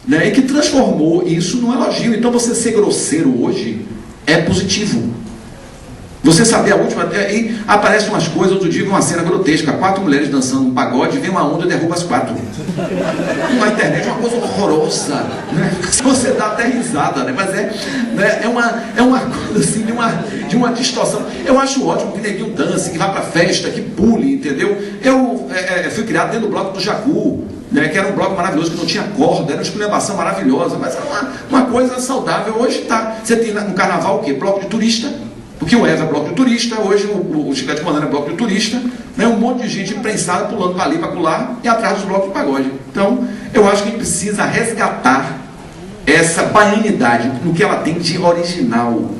né, que transformou isso num elogio. Então, você ser grosseiro hoje é positivo. Você saber a última... E aparecem umas coisas, outro dia vi uma cena grotesca, 4 mulheres dançando um pagode, vem uma onda e derruba as 4. Na internet é uma coisa horrorosa, né? Você dá até risada, né? Mas é uma coisa assim, de uma distorção. Eu acho ótimo que neguinho dance, que vá pra festa, que pule, entendeu? Eu fui criado dentro do bloco do Jacu, né? Que era um bloco maravilhoso, que não tinha corda, era uma esculhambação maravilhosa, mas era uma coisa saudável. Hoje tá. Você tem no carnaval o quê? Bloco de turista. Porque o Eva é bloco de turista, hoje o Chiclete Banana é bloco de turista, né? Um monte de gente imprensada pulando para ali, para pular e atrás dos blocos de pagode. Então, eu acho que a gente precisa resgatar essa baianidade no que ela tem de original,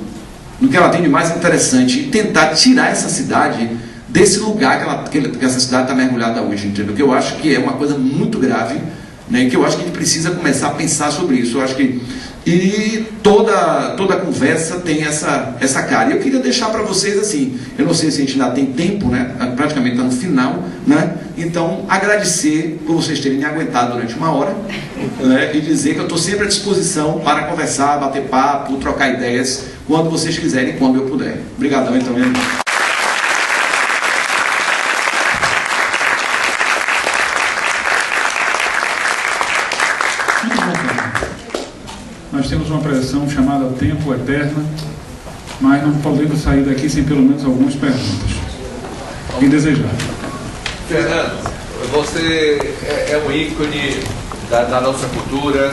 no que ela tem de mais interessante, e tentar tirar essa cidade desse lugar que essa cidade está mergulhada hoje, entendeu? Que eu acho que é uma coisa muito grave, né? Que eu acho que a gente precisa começar a pensar sobre isso. Eu acho que toda conversa tem essa cara. E eu queria deixar para vocês assim, eu não sei se a gente ainda tem tempo, né? Praticamente está no final, né? Então, agradecer por vocês terem me aguentado durante 1 hora, né? E dizer que eu estou sempre à disposição para conversar, bater papo, trocar ideias, quando vocês quiserem, quando eu puder. Obrigadão, então, meu irmão. Nós temos uma pressão chamada Tempo Eterna, mas não podemos sair daqui sem pelo menos algumas perguntas. Quem desejar. Fernando, você é um ícone da nossa cultura,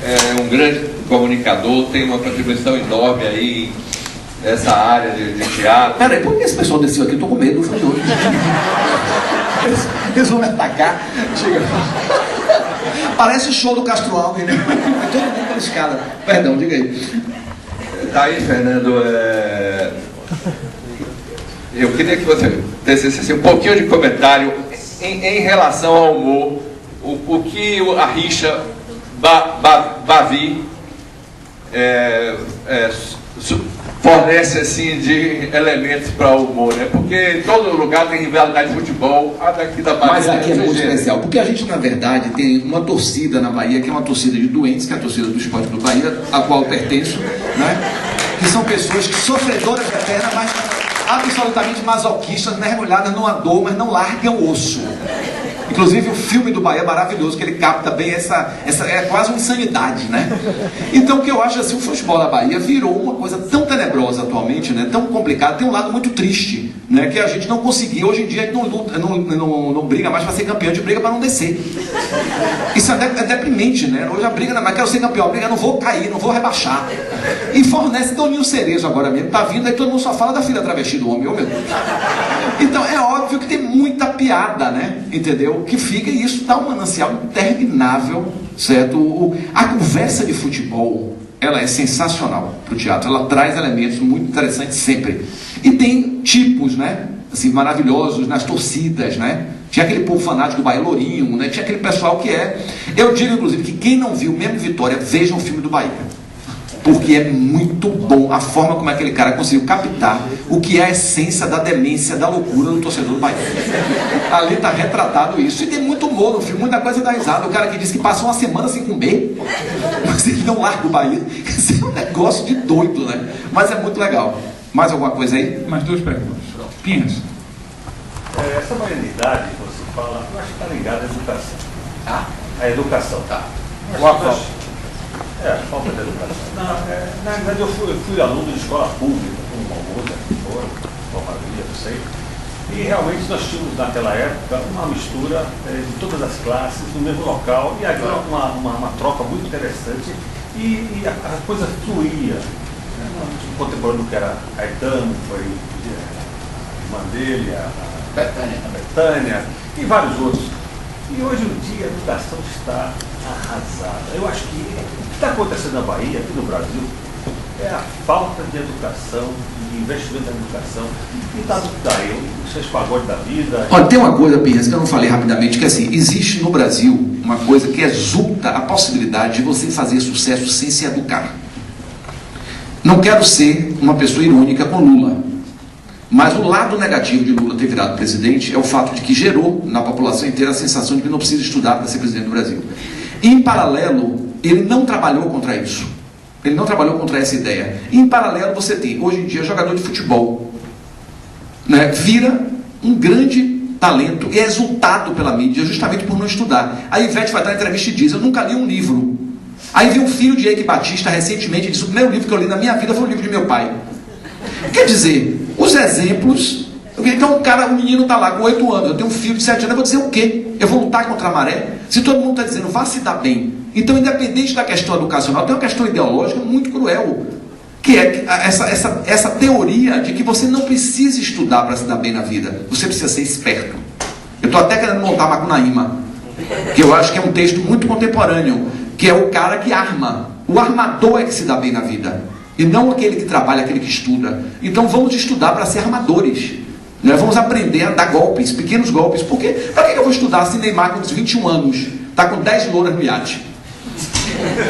é um grande comunicador, tem uma contribuição enorme aí nessa área de teatro. Peraí, por que esse pessoal desceu aqui? Eu tô com medo, foi hoje. Eles vão me atacar. Chega. Parece o show do Castro Alves, né? Todo mundo pela escada. Perdão, diga aí. Tá aí, Fernando. Eu queria que você desse assim, um pouquinho de comentário em relação ao humor. O que a rixa Bavi fornece assim de elementos para o humor, né? Porque em todo lugar tem rivalidade de futebol, daqui da Bahia. Mas aqui é muito especial, porque a gente na verdade tem uma torcida na Bahia que é uma torcida de doentes, que é a torcida do Esporte Clube Bahia, a qual eu pertenço, né? Que são pessoas que sofredoras eternas, mas absolutamente masoquistas, mergulhadas numa dor, mas não largam o osso. Inclusive o filme do Bahia é maravilhoso, que ele capta bem essa é quase uma insanidade, né? Então o que eu acho assim, o futebol da Bahia virou uma coisa tão tenebrosa atualmente, né? Tão complicada, tem um lado muito triste, né? Que a gente não conseguiu, hoje em dia a gente não luta, não briga mais para ser campeão, a gente briga para não descer. Isso é deprimente, né? Hoje a briga não é mais, quero ser campeão, a briga não vou cair, não vou rebaixar. E fornece Toninho Cerezo agora mesmo, tá vindo, aí todo mundo só fala da filha travesti do homem, ô meu Deus. Então é óbvio que tem muita piada, né? Entendeu? Que fica, e isso dá um manancial interminável, certo? A conversa de futebol, ela é sensacional para o teatro. Ela traz elementos muito interessantes sempre. E tem tipos, né? Assim, maravilhosos nas torcidas, né? Tinha aquele povo fanático do Bahia Lourinho, né? Tinha aquele pessoal que é... Eu digo, inclusive, que quem não viu mesmo Vitória, veja o filme do Bahia. Porque é muito bom a forma como aquele cara conseguiu captar o que é a essência da demência, da loucura do torcedor do Bahia. Ali está retratado isso. E tem muito humor no filme, muita coisa da risada. O cara que diz que passou uma semana sem comer, mas ele não larga o Bahia. Isso é um negócio de doido, né? Mas é muito legal. Mais alguma coisa aí? Mais duas perguntas. Pinhas. Essa baianidade que você fala, eu acho que está ligada à educação. A educação. A falta de educação. Na verdade, eu fui aluno de escola pública, como uma outra, formaria, não sei. E realmente nós tínhamos, naquela época, uma mistura de todas as classes no mesmo local. E havia uma troca muito interessante. E a coisa fluía. O contemporâneo que era Caetano, foi a irmã dele, a Betânia e vários outros. E hoje em dia a educação está arrasada. Eu acho que o que está acontecendo na Bahia, aqui no Brasil, é a falta de educação, de investimento na educação. E está daí, os seus pagodes da vida. Olha, tem uma coisa, Pinhas, que eu não falei rapidamente, que assim, existe no Brasil uma coisa que exulta a possibilidade de você fazer sucesso sem se educar. Não quero ser uma pessoa irônica com Lula, mas o lado negativo de Lula ter virado presidente é o fato de que gerou na população inteira a sensação de que não precisa estudar para ser presidente do Brasil. Em paralelo, ele não trabalhou contra isso. Ele não trabalhou contra essa ideia. Em paralelo, você tem, hoje em dia, jogador de futebol, né, vira um grande talento e é exultado pela mídia justamente por não estudar. A Ivete vai dar uma entrevista e diz: eu nunca li um livro. Aí vi um filho de Eike Batista recentemente e disse: o primeiro livro que eu li na minha vida foi o livro de meu pai. Quer dizer, os exemplos... Então o menino está lá com 8 anos, eu tenho um filho de 7 anos, eu vou dizer o quê? Eu vou lutar contra a maré? Se todo mundo está dizendo, vá se dar bem. Então, independente da questão educacional, tem uma questão ideológica muito cruel, que é essa teoria de que você não precisa estudar para se dar bem na vida, você precisa ser esperto. Eu estou até querendo montar Macunaíma, que eu acho que é um texto muito contemporâneo, que é o cara que arma. O armador é que se dá bem na vida, e não aquele que trabalha, aquele que estuda. Então vamos estudar para ser armadores, né? Vamos aprender a dar golpes, pequenos golpes. Porque para que eu vou estudar se Neymar com 21 anos está com 10 louras no iate?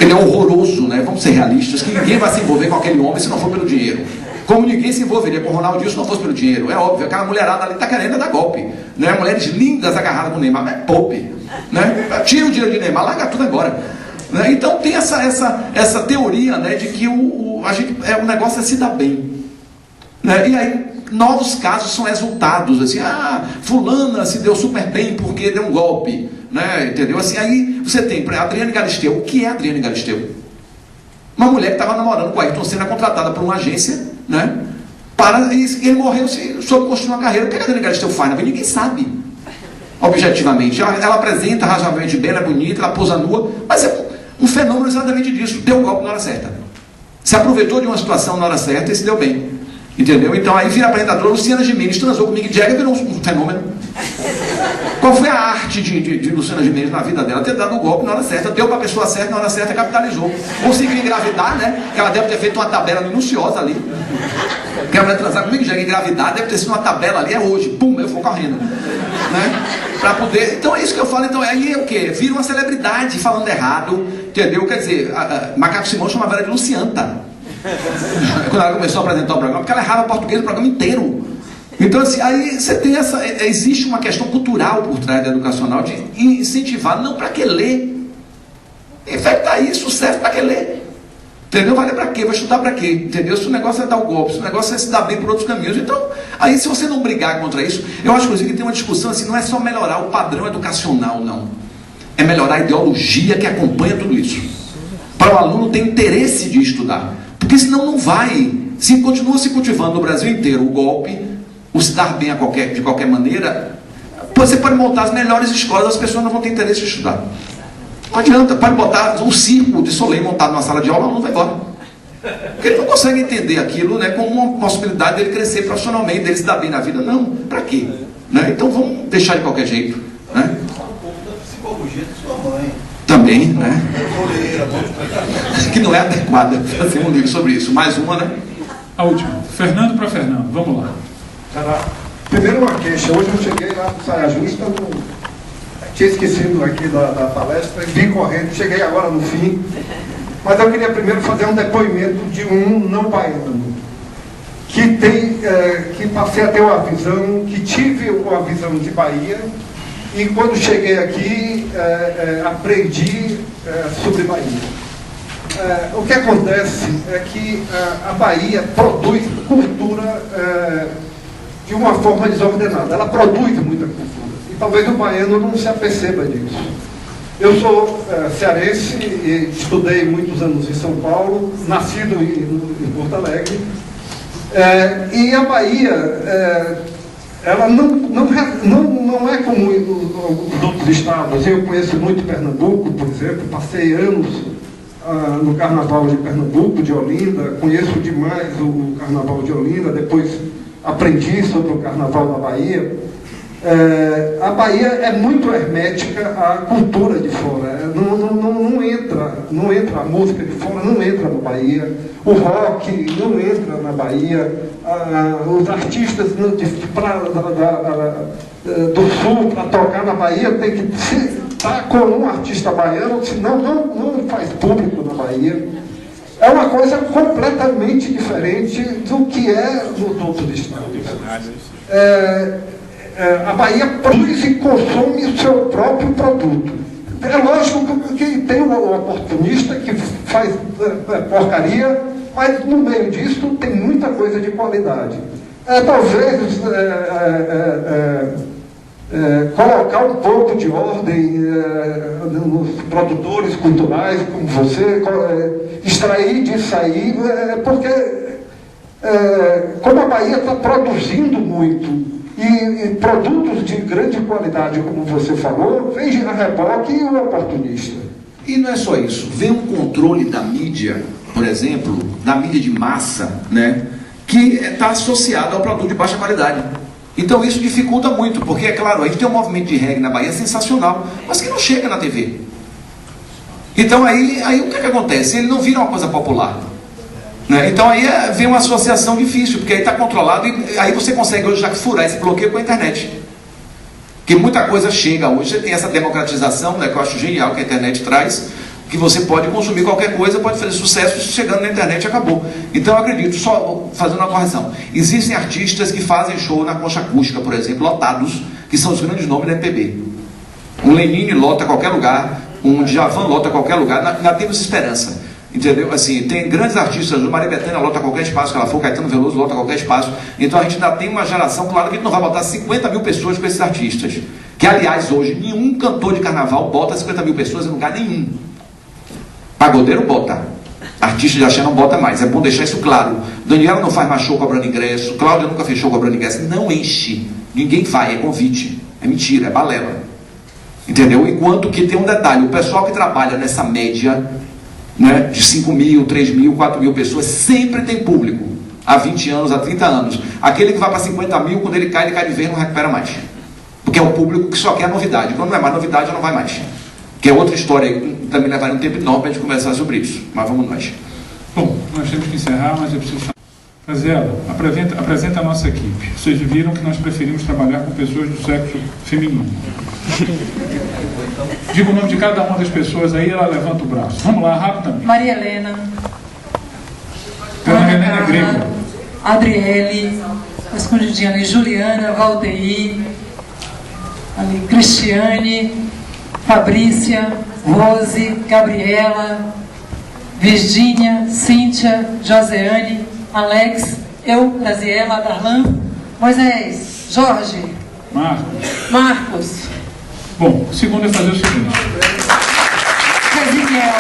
Ele é horroroso, né? Vamos ser realistas, que ninguém vai se envolver com aquele homem se não for pelo dinheiro. Como ninguém se envolveria com o Ronaldinho se não fosse pelo dinheiro. É óbvio, aquela mulherada ali está querendo dar golpe, né? Mulheres lindas agarradas com o Neymar, mas poupe, né? Tira o dinheiro de Neymar, larga tudo agora, né? Então tem essa teoria, né, de que o negócio é se dar bem, né? E aí novos casos são exultados, assim, fulana se deu super bem porque deu um golpe, né? Entendeu? Assim, aí você tem, por exemplo, Adriane Galisteu. O que é Adriane Galisteu? Uma mulher que estava namorando com o Ayrton Senna, contratada por uma agência, né? E ele morreu soube construir uma carreira. O que a Adriane Galisteu faz na vida? Ninguém sabe, objetivamente. Ela apresenta razoavelmente bem, ela é bonita, ela posa nua, mas é um fenômeno exatamente disso. Deu um golpe na hora certa, se aproveitou de uma situação na hora certa e se deu bem, entendeu? Então aí vira apresentadora. Luciana Gimenez transou com Mick Jagger, virou um fenômeno. Qual foi a arte de Luciana Gimenez na vida dela? Ter dado um golpe na hora certa, deu para a pessoa certa na hora certa, capitalizou. Conseguiu engravidar, né? Que ela deve ter feito uma tabela minuciosa ali. Que ela vai transar com Mick Jagger, engravidar, deve ter sido uma tabela ali, é hoje, pum, eu vou correndo, né? Para poder. Então é isso que eu falo. Então aí é o quê? Vira uma celebridade falando errado, entendeu? Quer dizer, Macaco Simão chamava ela de Lucianta quando ela começou a apresentar o programa, porque ela errava português o programa inteiro. Então assim, aí você tem existe uma questão cultural por trás da educacional de incentivar, não para que ler. Infectar isso serve para que ler. Entendeu? Vai ler para quê? Vai estudar para quê? Entendeu? Se o negócio é dar o golpe, se o negócio é se dar bem por outros caminhos. Então, aí se você não brigar contra isso, eu acho inclusive que tem uma discussão assim, não é só melhorar o padrão educacional, não. É melhorar a ideologia que acompanha tudo isso. Para o aluno ter interesse de estudar. Porque senão não vai. Se continua se cultivando no Brasil inteiro o golpe, o se dar bem de qualquer maneira, você pode montar as melhores escolas, as pessoas não vão ter interesse de estudar. Não adianta, pode botar um circo de Soleil montado numa sala de aula, o aluno vai embora. Porque ele não consegue entender aquilo, né, como uma possibilidade dele crescer profissionalmente, dele se dar bem na vida. Não, para quê? Né? Então vamos deixar de qualquer jeito. Né? Um pouco da psicologia da sua mãe. Também, né? Que não é adequada fazer um livro sobre isso. Mais uma, né? A última. Fernando para Fernando. Vamos lá. Primeiro uma queixa. Hoje eu cheguei lá no Saia Justa, tinha esquecido aqui da palestra, e vim correndo, cheguei agora no fim. Mas eu queria primeiro fazer um depoimento de um não baiano, que passei a ter uma visão, que tive uma visão de Bahia, e quando cheguei aqui, aprendi sobre Bahia. O que acontece é que a Bahia produz cultura de uma forma desordenada. Ela produz muita cultura. E talvez o baiano não se aperceba disso. Eu sou cearense e estudei muitos anos em São Paulo, nascido em Porto Alegre. E a Bahia, ela não é como os outros estados. Eu conheço muito Pernambuco, por exemplo, passei anos no Carnaval de Pernambuco, de Olinda, conheço demais o Carnaval de Olinda, depois aprendi sobre o Carnaval da Bahia. A Bahia é muito hermética à cultura de fora. Não entra a música de fora, não entra na Bahia. O rock não entra na Bahia. Os artistas do Sul para tocar na Bahia tem que estar com um artista baiano, senão não faz público na Bahia. É uma coisa completamente diferente do que é nos outros estados. A Bahia produz e consome o seu próprio produto. É lógico que tem o oportunista que faz porcaria, mas no meio disso tem muita coisa de qualidade. Talvez colocar um pouco de ordem nos produtores culturais, como você, extrair disso aí, porque como a Bahia está produzindo muito, e produtos de grande qualidade, como você falou, vem a reboque e o oportunista. E não é só isso. Vem um controle da mídia, por exemplo, da mídia de massa, né, que está associado ao produto de baixa qualidade. Então isso dificulta muito, porque, é claro, a gente tem um movimento de reggae na Bahia sensacional, mas que não chega na TV. Então aí o que acontece? Ele não vira uma coisa popular. Né? Então aí vem uma associação difícil, porque aí está controlado, e aí você consegue hoje já furar esse bloqueio com a internet. Porque muita coisa chega hoje, você tem essa democratização, né, que eu acho genial que a internet traz, que você pode consumir qualquer coisa, pode fazer sucesso, chegando na internet acabou. Então eu acredito, só fazendo uma correção, existem artistas que fazem show na concha acústica, por exemplo, lotados, que são os grandes nomes da MPB. Um Lenine lota qualquer lugar, um Djavan lota qualquer lugar, ainda temos esperança. Entendeu? Assim, tem grandes artistas, o Maria Bethânia lota qualquer espaço que ela for, Caetano Veloso lota qualquer espaço. Então a gente ainda tem uma geração, claro que a gente não vai botar 50 mil pessoas com esses artistas. Que, aliás, hoje, nenhum cantor de carnaval bota 50 mil pessoas em lugar nenhum. Pagodeiro bota. Artista de axé não bota mais. É bom deixar isso claro. Daniela não faz mais show cobrando ingresso. Cláudia nunca fez show cobrando ingresso. Não enche. Ninguém vai, é convite. É mentira, é balela. Entendeu? Enquanto que tem um detalhe, o pessoal que trabalha nessa média, né, de 5 mil, 3 mil, 4 mil pessoas, sempre tem público. Há 20 anos, há 30 anos. Aquele que vai para 50 mil, quando ele cai de vez, não recupera mais. Porque é o público que só quer novidade. Quando não é mais novidade, já não vai mais. Que é outra história, também levaria um tempo enorme para a gente conversar sobre isso. Mas vamos nós. Bom, nós temos que encerrar, mas eu preciso fazer ela. Apresenta a nossa equipe. Vocês viram que nós preferimos trabalhar com pessoas do sexo feminino. Diga o nome de cada uma das pessoas aí, ela levanta o braço. Vamos lá, rapidamente. Maria Helena. Ana Helena é grega. Adriele, escondidinha ali, Juliana, Valdeir, ali, Cristiane, Fabrícia, Rose, Gabriela, Virgínia, Cíntia, Joseane, Alex, eu, Graziela, Darlan, Moisés, Jorge, Marcos. Bom, o segundo é fazer o seguinte. Resiniel.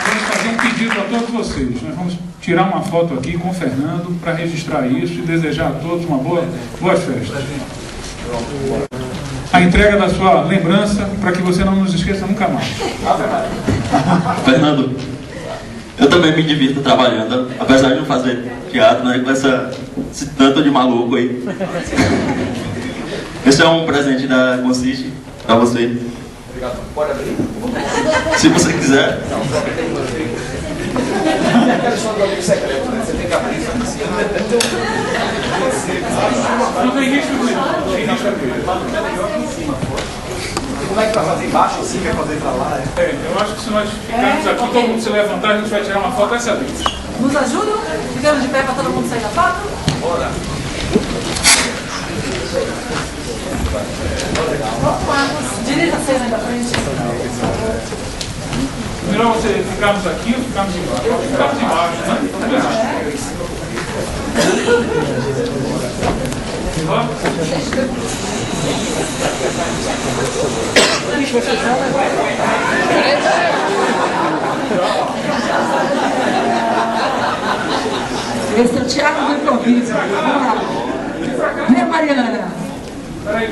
Vamos fazer um pedido a todos vocês. Nós vamos tirar uma foto aqui com o Fernando para registrar isso e desejar a todos uma boas festas. A entrega da sua lembrança para que você não nos esqueça nunca mais. Fernando, eu também me divirto trabalhando, apesar de não fazer teatro, né, com esse tanto de maluco aí. Esse é um presente da Consiste para você. Obrigado. Pode abrir? Se você quiser. Não, só que tem uma briga. É aquela história do amigo secreto, né? Você tem que abrir só assim. Não tem risco de Como é que vai fazer embaixo assim? Quer fazer pra lá? Eu acho que se nós ficarmos aqui, todo mundo se levantar, a gente vai tirar uma foto excelente. Nos ajudam? Ficamos de pé para todo mundo sair da foto? Bora. Marcos, dirija a cena aí da frente. Melhor você ficarmos aqui ou ficarmos embaixo? Ficarmos embaixo, né? Esse é o Thiago do improviso. Vamos lá. Vem, Mariana. Peraí.